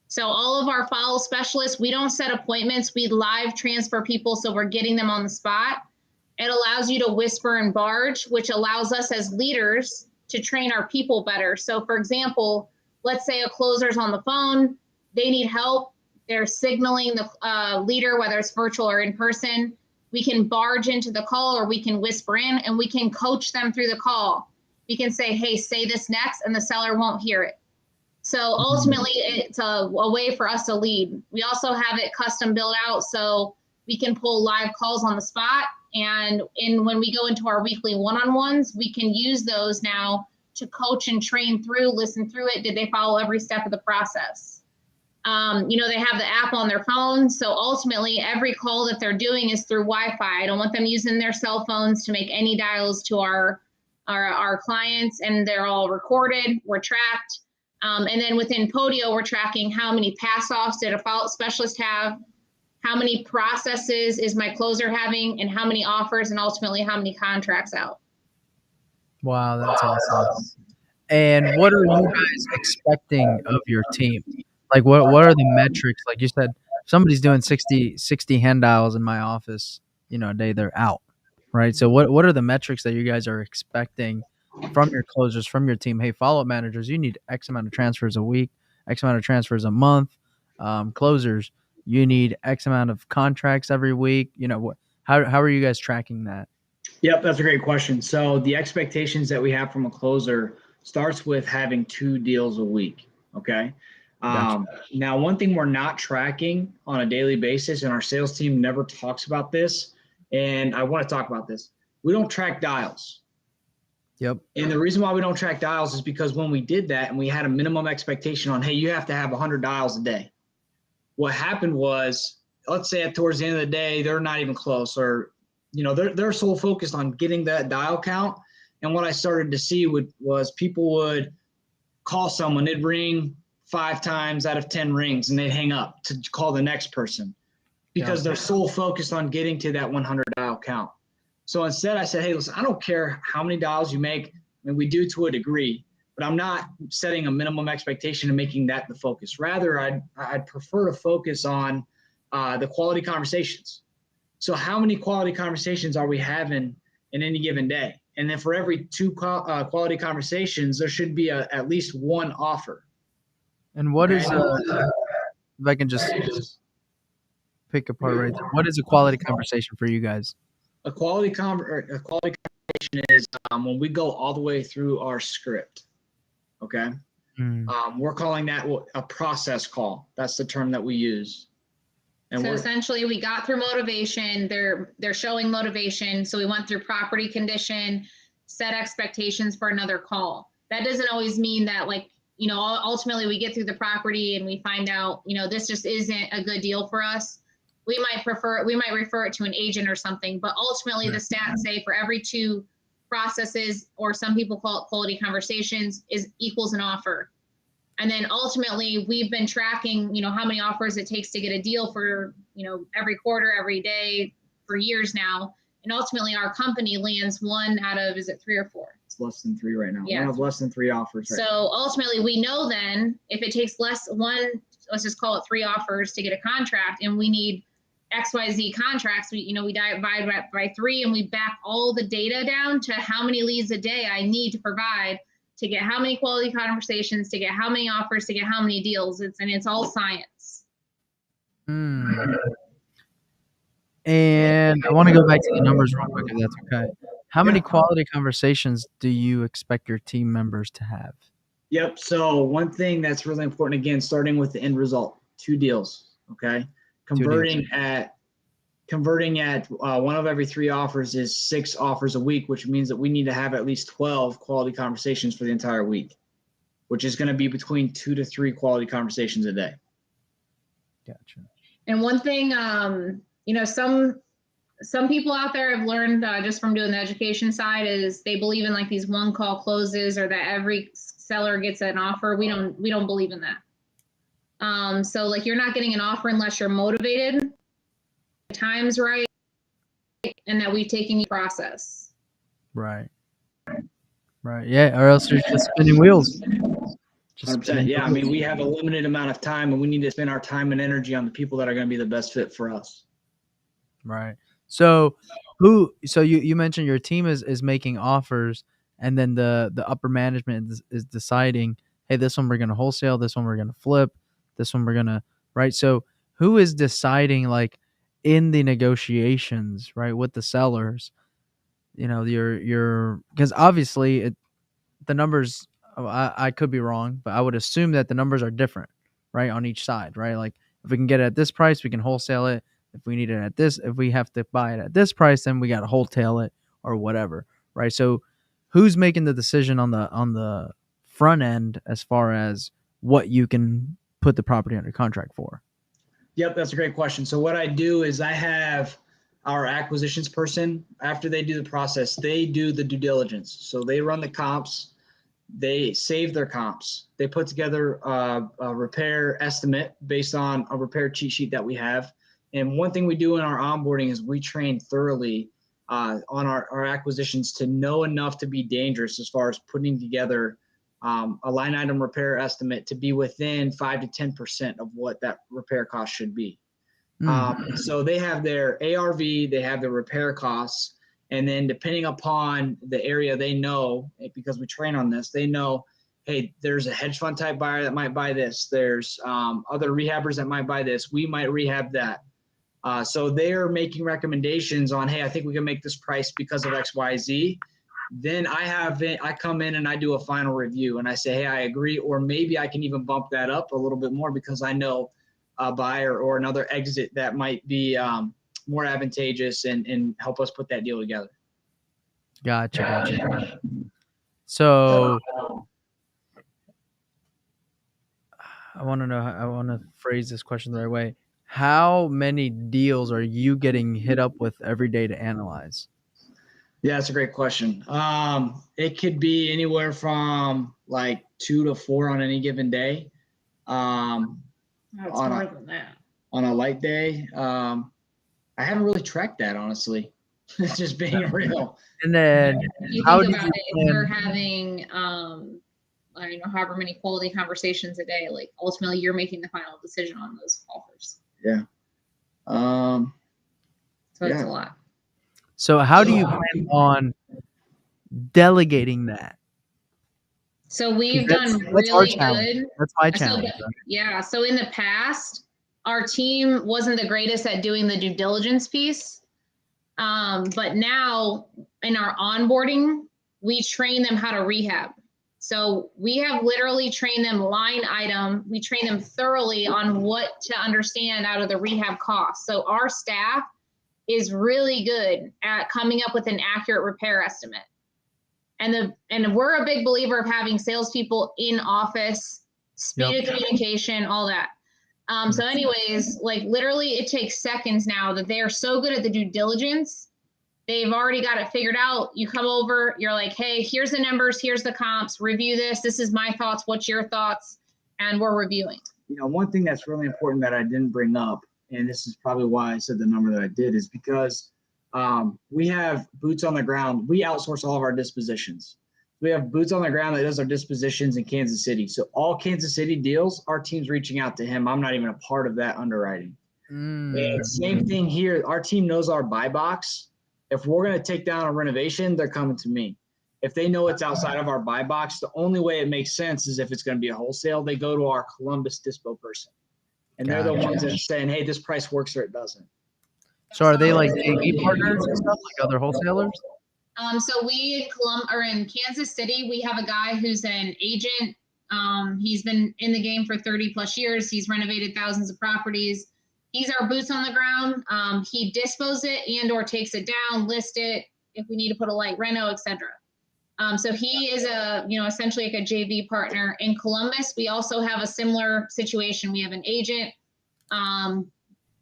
So all of our follow specialists, we don't set appointments, we live transfer people, so we're getting them on the spot. It allows you to whisper and barge, which allows us as leaders to train our people better. So for example, let's say a closer's on the phone, they need help, they're signaling the leader, whether it's virtual or in person. We can barge into the call, or we can whisper in, and we can coach them through the call. We can say, hey, say this next, and the seller won't hear it. So ultimately, it's a way for us to lead. We also have it custom built out so we can pull live calls on the spot. And when we go into our weekly one-on-ones, we can use those now to coach and train through, listen through it. Did they follow every step of the process? They have the app on their phone. So ultimately, every call that they're doing is through Wi-Fi. I don't want them using their cell phones to make any dials to our clients, and they're all recorded. We're tracked. And then within Podio, we're tracking how many pass-offs did a follow-up specialist have, how many processes is my closer having, and how many offers, and ultimately how many contracts out. Wow, that's awesome. And what are you guys expecting of your team? Like, what are the metrics? Like you said, if somebody's doing 60 hand dials in my office, a day, they're out, right? So what are the metrics that you guys are expecting from your closers, from your team? Hey, follow-up managers, you need X amount of transfers a week, X amount of transfers a month. Closers, you need X amount of contracts every week. How are you guys tracking that? Yep, that's a great question. So the expectations that we have from a closer starts with having 2 deals a week. Okay. Gotcha. Now, one thing we're not tracking on a daily basis, and our sales team never talks about this, and I want to talk about this. We don't track dials. Yep. And the reason why we don't track dials is because when we did that and we had a minimum expectation on, hey, you have to have 100 dials a day. What happened was, let's say towards the end of the day, they're not even close, or they're so focused on getting that dial count. And what I started to see was people would call someone, it'd ring 5 times out of 10 rings, and they'd hang up to call the next person because they're so focused on getting to that 100 dial count. So instead I said, hey, listen, I don't care how many dials you make. I mean, we do to a degree, but I'm not setting a minimum expectation and making that the focus. Rather, I'd prefer to focus on the quality conversations. So how many quality conversations are we having in any given day? And then for every 2 quality conversations, there should be at least 1 offer. And what is if I can just pick apart right there, what is a quality conversation for you guys? A quality conversation is when we go all the way through our script. Okay. We're calling that a process call. That's the term that we use. And so essentially we got through motivation. They're showing motivation. So we went through property condition, set expectations for another call. That doesn't always mean that ultimately we get through the property and we find out, this just isn't a good deal for us. We might refer it to an agent or something, but ultimately the stats say for every 2 processes, or some people call it quality conversations, equals an offer. And then ultimately we've been tracking, how many offers it takes to get a deal for, every quarter, every day for years now. And ultimately our company lands 1 out of, is it 3 or 4? It's less than 3 right now. Yeah. One of less than 3 offers. Right. So ultimately we know then if it takes let's just call it 3 offers to get a contract, and we need XYZ contracts, we divide by 3, and we back all the data down to how many leads a day I need to provide to get how many quality conversations, to get how many offers, to get how many deals. It's all science. And I want to go back to the numbers real quick, if that's okay. How many quality conversations do you expect your team members to have? Yep. So one thing that's really important, again, starting with the end result, 2 deals. Okay. Converting at 1 of every 3 offers is 6 offers a week, which means that we need to have at least 12 quality conversations for the entire week, which is going to be between 2 to 3 quality conversations a day. Gotcha. And one thing, some people out there have learned just from doing the education side is they believe in these 1 call closes, or that every seller gets an offer. We don't believe in that. So you're not getting an offer unless you're motivated, the time's right, and that we've taken the process. Right. Yeah. Or else you're just spinning wheels. 100%. Yeah. I mean, we have a limited amount of time, and we need to spend our time and energy on the people that are going to be the best fit for us. Right. So you mentioned your team is making offers, and then the upper management is deciding, hey, this one we're going to wholesale, this one we're going to flip, this one we're going to, right? So who is deciding in the negotiations, right, with the sellers, because obviously the numbers, I could be wrong, but I would assume that the numbers are different, right, on each side, right? If we can get it at this price, we can wholesale it. If we need it at this, if we have to buy it at this price, then we got to wholesale it or whatever, right? So who's making the decision on the front end as far as what you can put the property under contract for? Yep, that's a great question. So what I do is I have our acquisitions person, after they do the process, they do the due diligence. So they run the comps, they save their comps, they put together a repair estimate based on a repair cheat sheet that we have. And one thing we do in our onboarding is we train thoroughly on our acquisitions to know enough to be dangerous as far as putting together a line item repair estimate to be within 5 to 10% of what that repair cost should be. So they have their ARV, they have their repair costs, and then depending upon the area they know, because we train on this, they know, hey, there's a hedge fund type buyer that might buy this. There's other rehabbers that might buy this. We might rehab that. So they're making recommendations on, hey, I think we can make this price because of X, Y, Z. Then I come in and I do a final review and I say, hey, I agree, or maybe I can even bump that up a little bit more because I know a buyer or another exit that might be more advantageous and help us put that deal together. Gotcha. So I want to phrase this question the right way. How many deals are you getting hit up with every day to analyze? Yeah, that's a great question. It could be anywhere from like 2 to 4 on any given day. That's more than that. On a light day, I haven't really tracked that, honestly. Just being real. And then you think about it, if you're having I don't know, however many quality conversations a day, like ultimately you're making the final decision on those offers. Yeah. So it's a lot. So how do you plan on delegating that? So we've done really good. That's my challenge. Yeah. So in the past, our team wasn't the greatest at doing the due diligence piece. But now in our onboarding, we train them how to rehab. So we have literally trained them line item. We train them thoroughly on what to understand out of the rehab costs. So our staff is really good at coming up with an accurate repair estimate. And we're a big believer of having salespeople in office, speed of communication, all that. So anyways, like literally it takes seconds now that they are so good at the due diligence. They've already got it figured out. You come over, you're like, hey, here's the numbers, here's the comps, review this. This is my thoughts. What's your thoughts? And we're reviewing. You know, one thing that's really important that I didn't bring up, and this is probably why I said the number that I did, is because we have boots on the ground. We outsource all of our dispositions. We have boots on the ground that does our dispositions in Kansas City. So all Kansas City deals, our team's reaching out to him. I'm not even a part of that underwriting. And same thing here. Our team knows our buy box. If we're going to take down a renovation, they're coming to me. If they know it's outside of our buy box, the only way it makes sense is if it's going to be a wholesale, they go to our Columbus dispo person. And they're the ones that are saying, hey, this price works or it doesn't. So are they like JV partners and stuff, like other wholesalers? So we in Kansas City, we have a guy who's an agent. He's been in the game for 30 plus years. He's renovated thousands of properties. He's our boots on the ground. He disposes it and or takes it down, list it if we need to put a light reno, etc. So he is essentially like a JV partner. In Columbus, we also have a similar situation. We have an agent.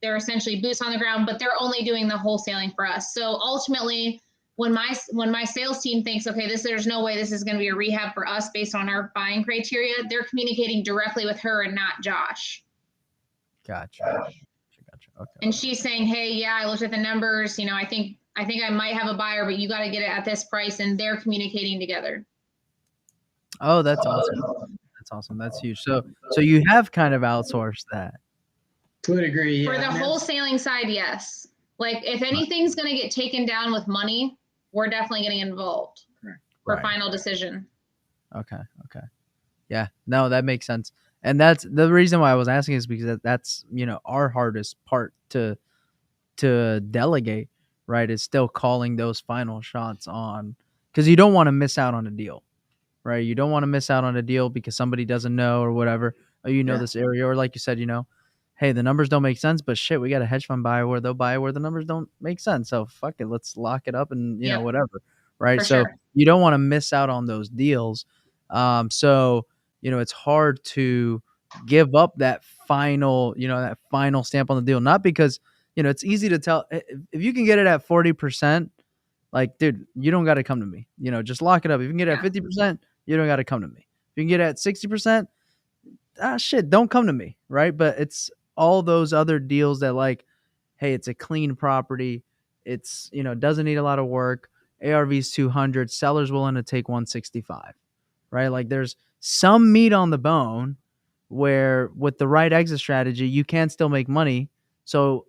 They're essentially boots on the ground, but they're only doing the wholesaling for us. So ultimately, when my sales team thinks, okay, there's no way this is going to be a rehab for us based on our buying criteria, they're communicating directly with her and not Josh. Gotcha. Okay. And she's saying, hey, yeah, I looked at the numbers. You know, I think I might have a buyer, but you got to get it at this price. And they're communicating together. Oh, that's awesome. That's awesome. That's huge. So you have kind of outsourced that. To a degree, yeah. For the wholesaling side, yes. Like if anything's going to get taken down with money, we're definitely getting involved for final decision. Okay. Yeah, no, that makes sense. And that's the reason why I was asking is because that's, our hardest part to delegate, right? Is still calling those final shots on, because you don't want to miss out on a deal, right? You don't want to miss out on a deal because somebody doesn't know or whatever, or this area, or like you said, hey, the numbers don't make sense, but shit, we got a hedge fund buyer where they'll buy where the numbers don't make sense. So fuck it, let's lock it up and whatever, right? So you don't want to miss out on those deals. So it's hard to give up that final, that final stamp on the deal. Not because, it's easy to tell if you can get it at 40%, like, dude, you don't got to come to me, just lock it up. If you can get it at 50%, you don't got to come to me. If you can get it at 60%, shit, don't come to me. Right. But it's all those other deals that, like, hey, it's a clean property. It's, doesn't need a lot of work. ARV's 200, seller's willing to take 165, right? Like, there's some meat on the bone where with the right exit strategy, you can still make money. So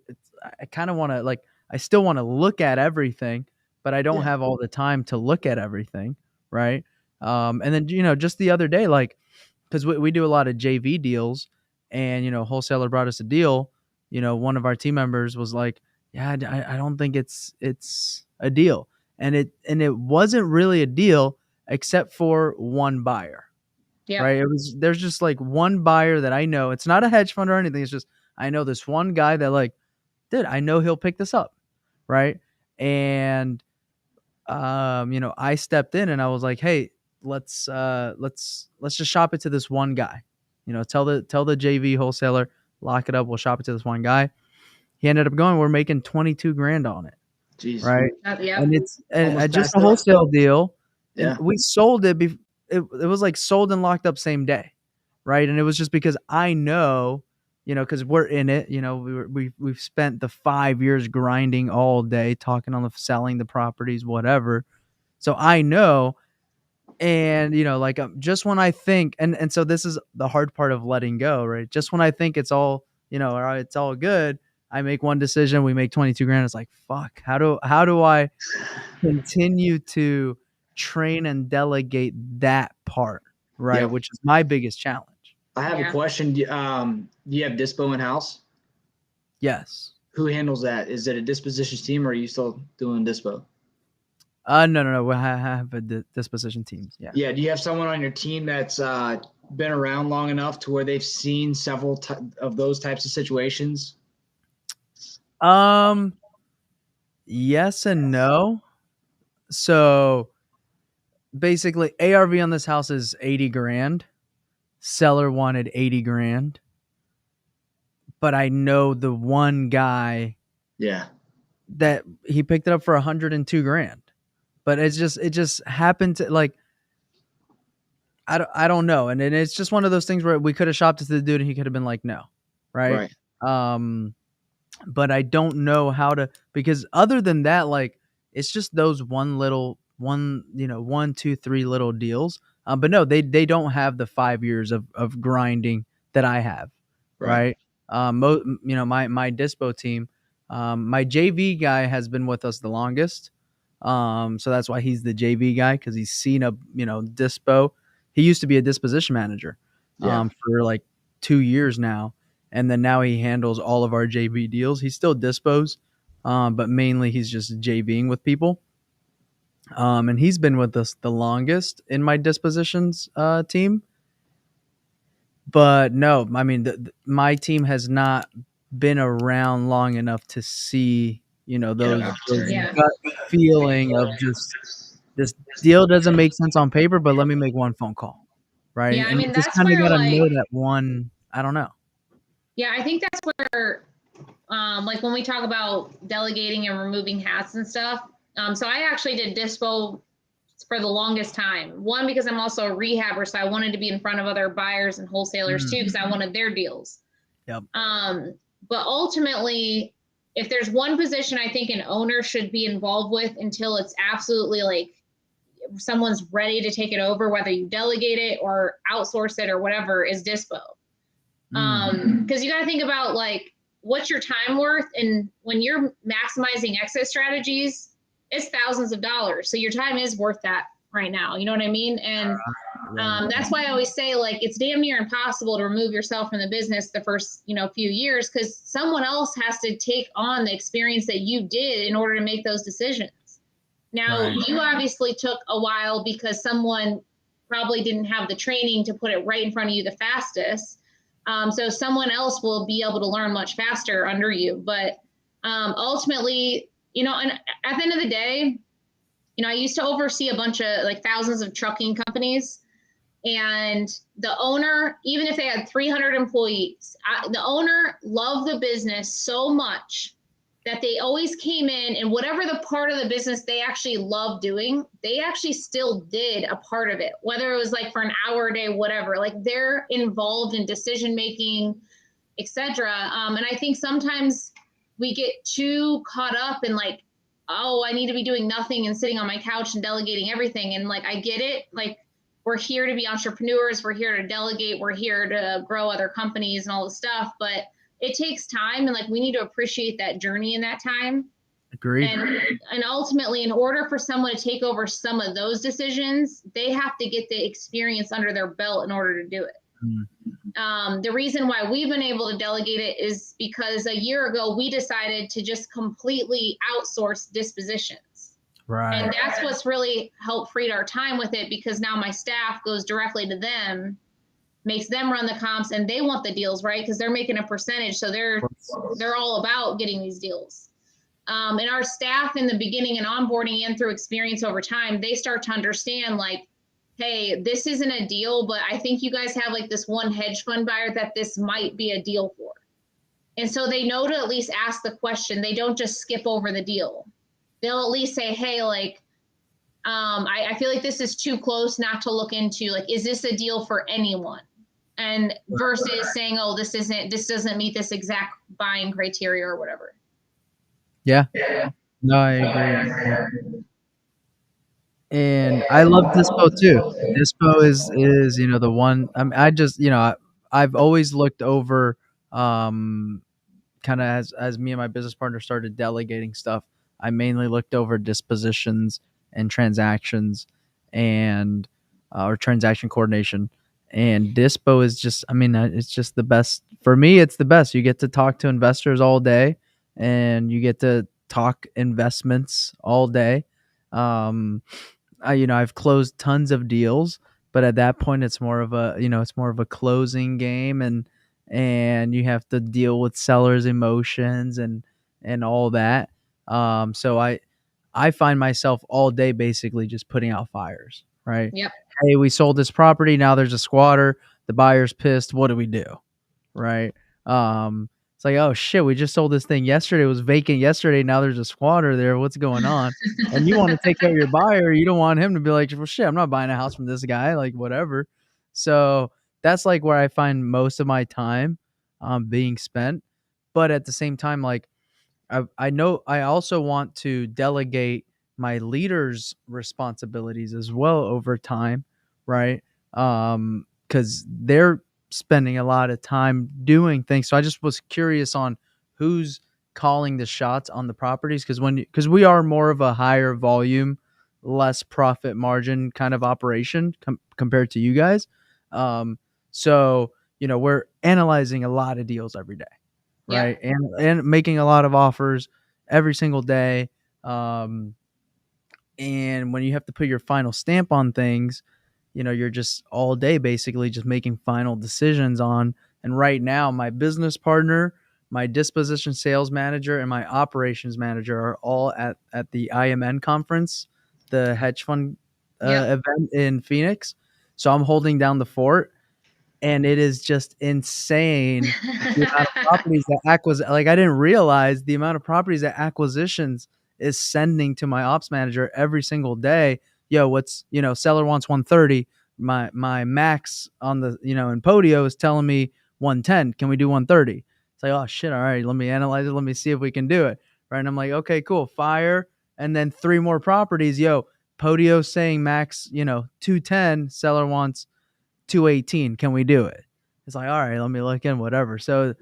I kind of want to, like, I still want to look at everything, but I don't have all the time to look at everything. Right. And then, just the other day, like, because we do a lot of JV deals, and, wholesaler brought us a deal. One of our team members was like, yeah, I don't think it's a deal. And it wasn't really a deal except for one buyer. Yeah. Right. There's just like one buyer that I know. It's not a hedge fund or anything. It's just, I know this one guy that, like, dude, I know he'll pick this up. Right. And, I stepped in and I was like, hey, let's just shop it to this one guy. Tell the JV wholesaler, lock it up. We'll shop it to this one guy. He ended up going, we're making 22 grand on it. Jeez. Right. Yeah. And it's just a wholesale deal. Yeah. And we sold it. It was like sold and locked up same day. Right. And it was just because I know, because we're in it, we've spent the 5 years grinding all day, talking on selling the properties, whatever. So I know. And, like, just when I think, and so this is the hard part of letting go, right? Just when I think it's all, all right, it's all good, I make one decision, we make 22 grand. It's like, fuck, how do I continue to train and delegate that part, right? Yep. Which is my biggest challenge. I have a question. Do you have dispo in house? Yes. Who handles that? Is it a dispositions team, or are you still doing dispo? No. We have a disposition teams. Yeah. Yeah. Do you have someone on your team that's been around long enough to where they've seen several of those types of situations? Yes and no. So basically, ARV on this house is 80 grand. Seller wanted 80 grand. But I know the one guy that he picked it up for 102 grand. But it just happened to, like, I don't know. And it's just one of those things where we could have shopped it to the dude and he could have been like, no. Right. But I don't know how to, because other than that, like, it's just those one, two, three little deals. But no, they don't have the 5 years of grinding that I have. Right. My dispo team, my JV guy has been with us the longest. So that's why he's the JV guy, because he's seen a, dispo. He used to be a disposition manager for like 2 years now. And then now he handles all of our JV deals. He's still dispos, but mainly he's just JVing with people. And he's been with us the longest in my dispositions team. But no, I mean, my team has not been around long enough to see, those gut feeling of just, this deal doesn't make sense on paper, but let me make one phone call. Right. Yeah, I and mean, just that's kind of where, got to like, know that one. I don't know. Yeah, I think that's where, like, when we talk about delegating and removing hats and stuff. So I actually did dispo for the longest time. One, because I'm also a rehabber, so I wanted to be in front of other buyers and wholesalers too, because I wanted their deals. Yep. But ultimately, if there's one position I think an owner should be involved with until it's absolutely, like, someone's ready to take it over, whether you delegate it or outsource it or whatever, is dispo. Because you got to think about, like, what's your time worth, and when you're maximizing exit strategies, it's thousands of dollars. So your time is worth that right now. You know what I mean? And that's why I always say, like, it's damn near impossible to remove yourself from the business the first, few years, because someone else has to take on the experience that you did in order to make those decisions. Now, you obviously took a while because someone probably didn't have the training to put it right in front of you the fastest. So someone else will be able to learn much faster under you. But ultimately, and at the end of the day, I used to oversee a bunch of, like, thousands of trucking companies. And the owner, even if they had 300 employees, the owner loved the business so much that they always came in, and whatever the part of the business they actually loved doing, they actually still did a part of it, whether it was like for an hour a day, whatever. Like they're involved in decision making, etc. And I think sometimes we get too caught up in like, oh, I need to be doing nothing and sitting on my couch and delegating everything. And like, I get it. Like, we're here to be entrepreneurs. We're here to delegate. We're here to grow other companies and all this stuff. But it takes time. And like, we need to appreciate that journey in that time. Agreed. And ultimately, in order for someone to take over some of those decisions, they have to get the experience under their belt in order to do it. The reason why we've been able to delegate it is because a year ago, we decided to just completely outsource dispositions. Right. And that's what's really helped freed our time with it, because now my staff goes directly to them, makes them run the comps, and they want the deals, right? Because they're making a percentage. So they're all about getting these deals. And our staff in the beginning and onboarding and through experience over time, they start to understand like, hey, this isn't a deal, but I think you guys have like this one hedge fund buyer that this might be a deal for. And so they know to at least ask the question. They don't just skip over the deal. They'll at least say, hey, like, I feel like this is too close not to look into, like, is this a deal for anyone? And versus saying, oh, this doesn't meet this exact buying criteria or whatever. Yeah. No, I agree. And I love Dispo too. Dispo is the one. I mean, I just I've always looked over kind of as me and my business partner started delegating stuff. I mainly looked over dispositions and transactions and or transaction coordination. And Dispo is just, I mean, it's just the best for me. It's the best. You get to talk to investors all day, and you get to talk investments all day. I've closed tons of deals, but at that point it's more of a closing game, and you have to deal with sellers' emotions and all that. So I find myself all day basically just putting out fires, right? Yep. Hey, we sold this property, now there's a squatter, the buyer's pissed, what do we do? Right? It's like, oh shit, we just sold this thing yesterday. It was vacant yesterday. Now there's a squatter there. What's going on? And you want to take care of your buyer. You don't want him to be like, well, shit, I'm not buying a house from this guy. Like, whatever. So that's like where I find most of my time being spent. But at the same time, like, I know I also want to delegate my leaders' responsibilities as well over time, right? Because they're spending a lot of time doing things. So I just was curious on who's calling the shots on the properties, because we are more of a higher volume, less profit margin kind of operation compared to you guys. So we're analyzing a lot of deals every day, right? Yeah. And making a lot of offers every single day. And when you have to put your final stamp on things, you're just all day basically just making final decisions on. And right now, my business partner, my disposition sales manager, and my operations manager are all at the IMN conference, the hedge fund event in Phoenix. So I'm holding down the fort. And it is just insane the amount of properties that like, I didn't realize the amount of properties that acquisitions is sending to my ops manager every single day. Yo, seller wants 130. My max on the, in Podio is telling me 110. Can we do 130? It's like, oh shit. All right, let me analyze it. Let me see if we can do it. Right. And I'm like, okay, cool. Fire. And then 3 more properties. Yo, Podio saying max, 210. Seller wants 218. Can we do it? It's like, all right, let me look in, whatever. So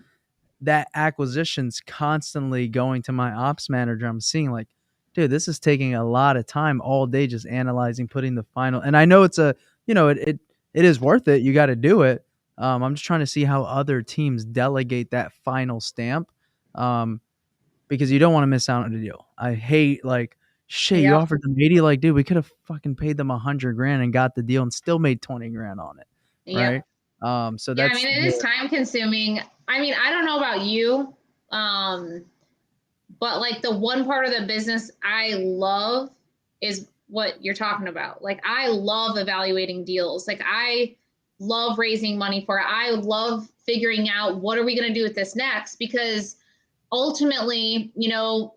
that acquisition's constantly going to my ops manager. I'm seeing like, dude, this is taking a lot of time all day just analyzing, putting the final. And I know it's it is worth it. You got to do it. I'm just trying to see how other teams delegate that final stamp, because you don't want to miss out on a deal. I hate like, shit, you offered them 80. Like, dude, we could have fucking paid them $100,000 and got the deal and still made $20,000 on it. Right. So that's, I mean, it is time consuming. I mean, I don't know about you. But like the one part of the business I love is what you're talking about. Like, I love evaluating deals. Like, I love raising money for it. I love figuring out what are we going to do with this next, because ultimately, you know,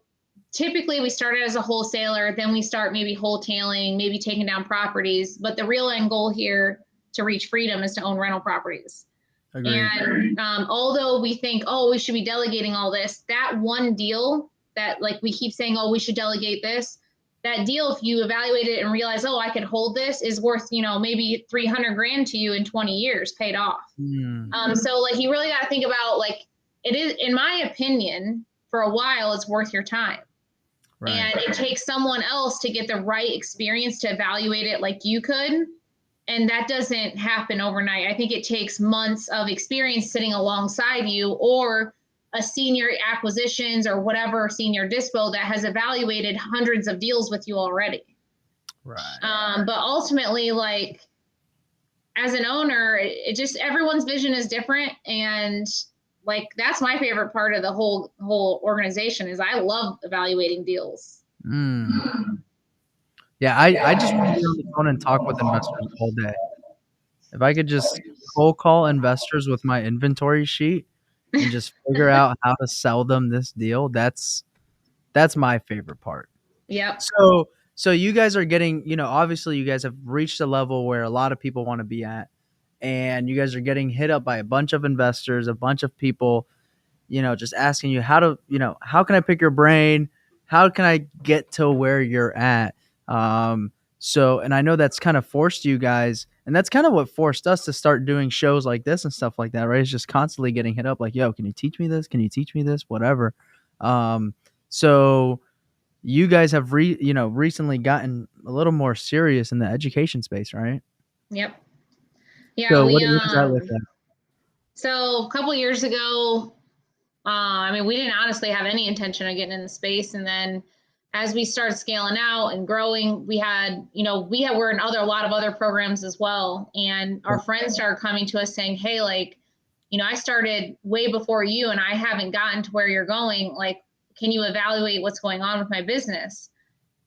typically we started as a wholesaler, then we start maybe wholetailing, maybe taking down properties. But the real end goal here to reach freedom is to own rental properties. Agreed. And although we think, oh, we should be delegating all this, that one deal that, like, we keep saying, oh, we should delegate this, that deal, if you evaluate it and realize, oh, I could hold this, is worth, you know, maybe 300 grand to you in 20 years paid off. So like, you really got to think about, like, it is, in my opinion, for a while, it's worth your time. Right. And it takes someone else to get the right experience to evaluate it like you could. And that doesn't happen overnight. I think it takes months of experience sitting alongside you, or a senior acquisitions or whatever senior dispo that has evaluated hundreds of deals with you already. Right. But ultimately, like, as an owner, it just, everyone's vision is different. And like, that's my favorite part of the whole organization, is I love evaluating deals. Yeah, I just want to be on the phone and talk with investors all day. If I could just cold call investors with my inventory sheet and just figure out how to sell them this deal, that's my favorite part. Yep. So you guys are getting, you know, obviously you guys have reached a level where a lot of people want to be at, and you guys are getting hit up by a bunch of investors, a bunch of people, you know, just asking you how to, you know, how can I pick your brain? How can I get to where you're at? So, and I know that's kind of forced you guys, and that's kind of what forced us to start doing shows like this and stuff like that, right? It's just constantly getting hit up like, yo, can you teach me this? Can you teach me this? Whatever. So you guys have recently gotten a little more serious in the education space, right? Yep. Yeah. So what does that look like? So a couple years ago, I mean, we didn't honestly have any intention of getting in the space. And then as we started scaling out and growing, we had, you know, we're in a lot of other programs as well. And our friends started coming to us saying, hey, like, you know, I started way before you and I haven't gotten to where you're going. Like, can you evaluate what's going on with my business?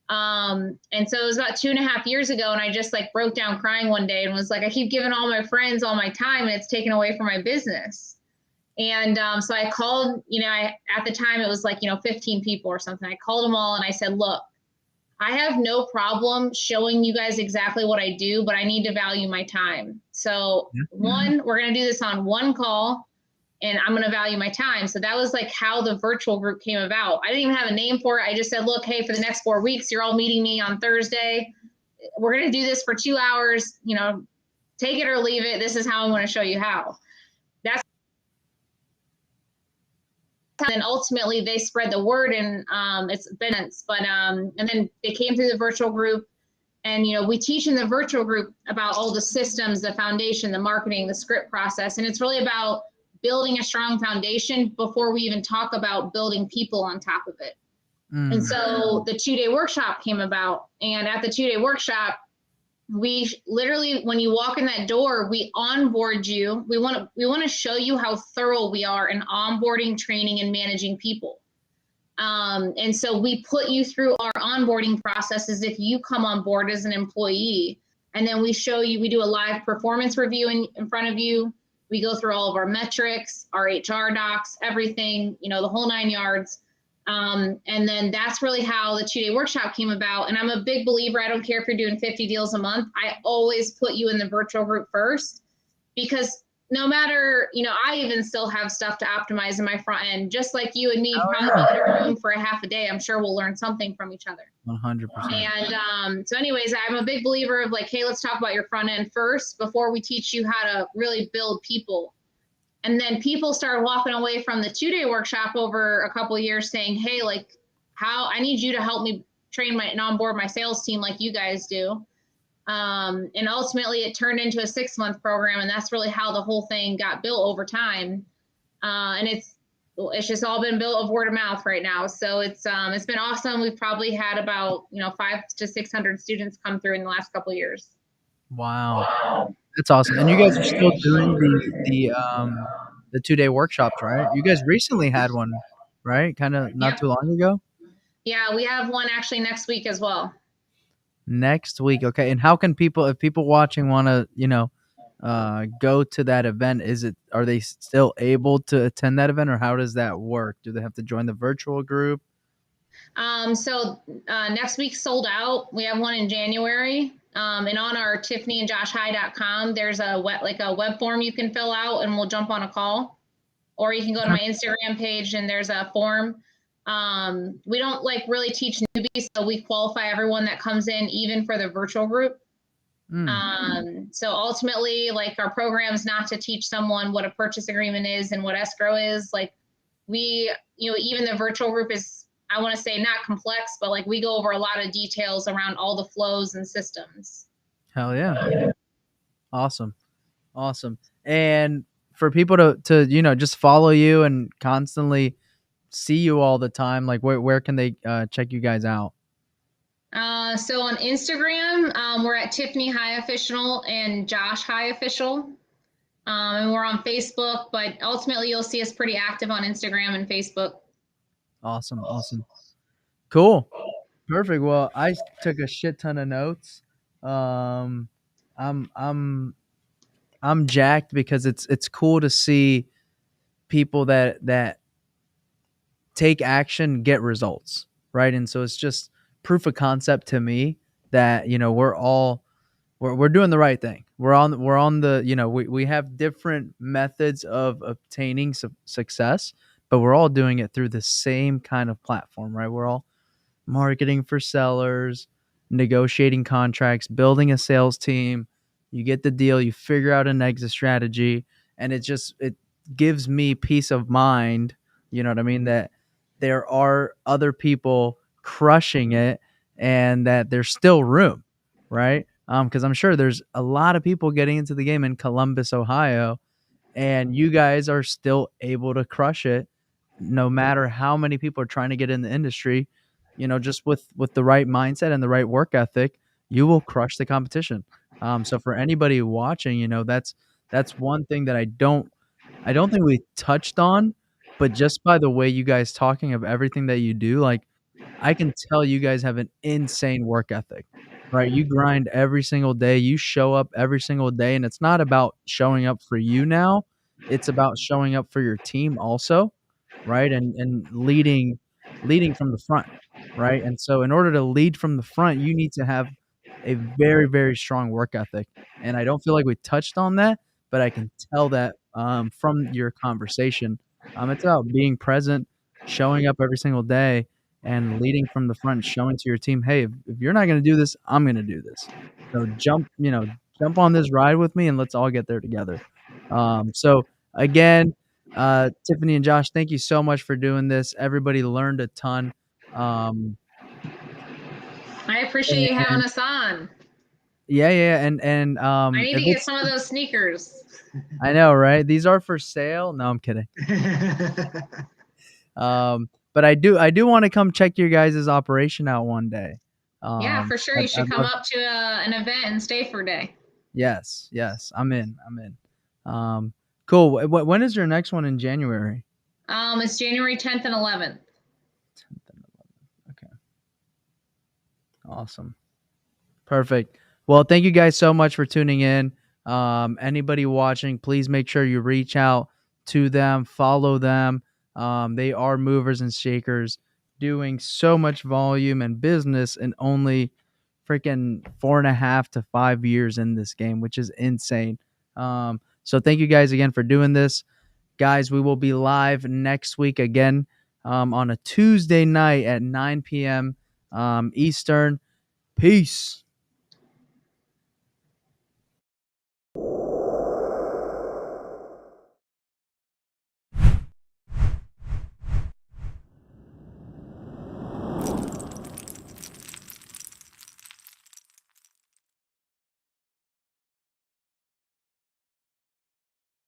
And so it was about 2.5 years ago. And I just like broke down crying one day and was like, I keep giving all my friends all my time and it's taken away from my business. And so I called, you know, at the time it was like, you know, 15 people or something. I called them all and I said, look, I have no problem showing you guys exactly what I do, but I need to value my time. So one, we're going to do this on one call and I'm going to value my time. So that was like how the virtual group came about. I didn't even have a name for it. I just said, look, hey, for the next 4 weeks, you're all meeting me on Thursday. We're going to do this for 2 hours, you know, take it or leave it. This is how I'm going to show you how. And ultimately they spread the word, and it's been, and then they came through the virtual group, and, you know, we teach in the virtual group about all the systems, the foundation, the marketing, the script process. And it's really about building a strong foundation before we even talk about building people on top of it. And so the 2-day workshop came about, and at the 2-day workshop, we literally, when you walk in that door, we onboard you. We want to show you how thorough we are in onboarding, training, and managing people. And so we put you through our onboarding process as if you come on board as an employee. And then we show you, we do a live performance review in front of you. We go through all of our metrics, our HR docs, everything, you know, the whole 9 yards. And then that's really how the 2-day workshop came about. And I'm a big believer. I don't care if you're doing 50 deals a month. I always put you in the virtual group first, because no matter, you know, I even still have stuff to optimize in my front end, just like you and me, probably in a room for a half a day. I'm sure we'll learn something from each other. 100%. And so anyways, I'm a big believer of like, hey, let's talk about your front end first before we teach you how to really build people. And then people started walking away from the 2-day workshop over a couple of years saying, hey, like, how I need you to help me train and onboard my sales team like you guys do. And ultimately it turned into a 6-month program. And that's really how the whole thing got built over time. And it's just all been built of word of mouth right now. So it's been awesome. We've probably had about, you know, 500 to 600 students come through in the last couple of years. Wow. That's awesome. And you guys are still doing the 2-day workshops, right? You guys recently had one, right? Kind of not too long ago. Yeah, we have one actually next week as well. Next week. Okay. And how can people, if people watching want to, go to that event, are they still able to attend that event, or how does that work? Do they have to join the virtual group? So next week sold out. We have one in January. And on our tiffanyandjoshhigh.com, there's a web form you can fill out and we'll jump on a call. Or you can go to my Instagram page and there's a form. We don't really teach newbies, so we qualify everyone that comes in, even for the virtual group. So ultimately, our program is not to teach someone what a purchase agreement is and what escrow is. Even the virtual group is, I want to say, not complex, but we go over a lot of details around all the flows and systems. Hell yeah. Awesome. And for people to just follow you and constantly see you all the time, where can they check you guys out? So on Instagram, we're at Tiffany High Official and Josh High Official. And we're on Facebook, but ultimately you'll see us pretty active on Instagram and Facebook. Awesome. Cool. Perfect. Well, I took a shit ton of notes. I'm jacked because it's cool to see people that take action, get results, right? And so it's just proof of concept to me that we're doing the right thing. We're on the we have different methods of obtaining success, but we're all doing it through the same kind of platform, right? We're all marketing for sellers, negotiating contracts, building a sales team. You get the deal, you figure out an exit strategy, and it gives me peace of mind, you know what I mean, that there are other people crushing it and that there's still room, right? Because I'm sure there's a lot of people getting into the game in Columbus, Ohio, and you guys are still able to crush it no matter how many people are trying to get in the industry. Just with the right mindset and the right work ethic, you will crush the competition. So for anybody watching, that's one thing that I don't think we touched on, but just by the way you guys talking of everything that you do, I can tell you guys have an insane work ethic, right? You grind every single day, you show up every single day, and it's not about showing up for you now, it's about showing up for your team also, right? And leading from the front, right? And so in order to lead from the front, you need to have a very, very strong work ethic. And I don't feel like we touched on that, but I can tell that from your conversation. It's about being present, showing up every single day, and leading from the front, showing to your team, hey, if you're not going to do this, I'm going to do this. So jump on this ride with me, and let's all get there together. So again, Tiffany and Josh, thank you so much for doing this. Everybody learned a ton. I appreciate you having us on. Yeah, and I need to get some of those sneakers. I know, right? These are for sale. No, I'm kidding. But I do want to come check your guys' operation out one day. Yeah, for sure. You should come up to an event and stay for a day. Yes, I'm in. Cool. When is your next one in January? It's January 10th and 11th. 10th and 11th. Okay. Awesome. Perfect. Well, thank you guys so much for tuning in. Anybody watching, please make sure you reach out to them, follow them. They are movers and shakers, doing so much volume and business in only freaking 4.5 to 5 years in this game, which is insane. So thank you guys again for doing this. Guys, we will be live next week again on a Tuesday night at 9 p.m. Eastern. Peace.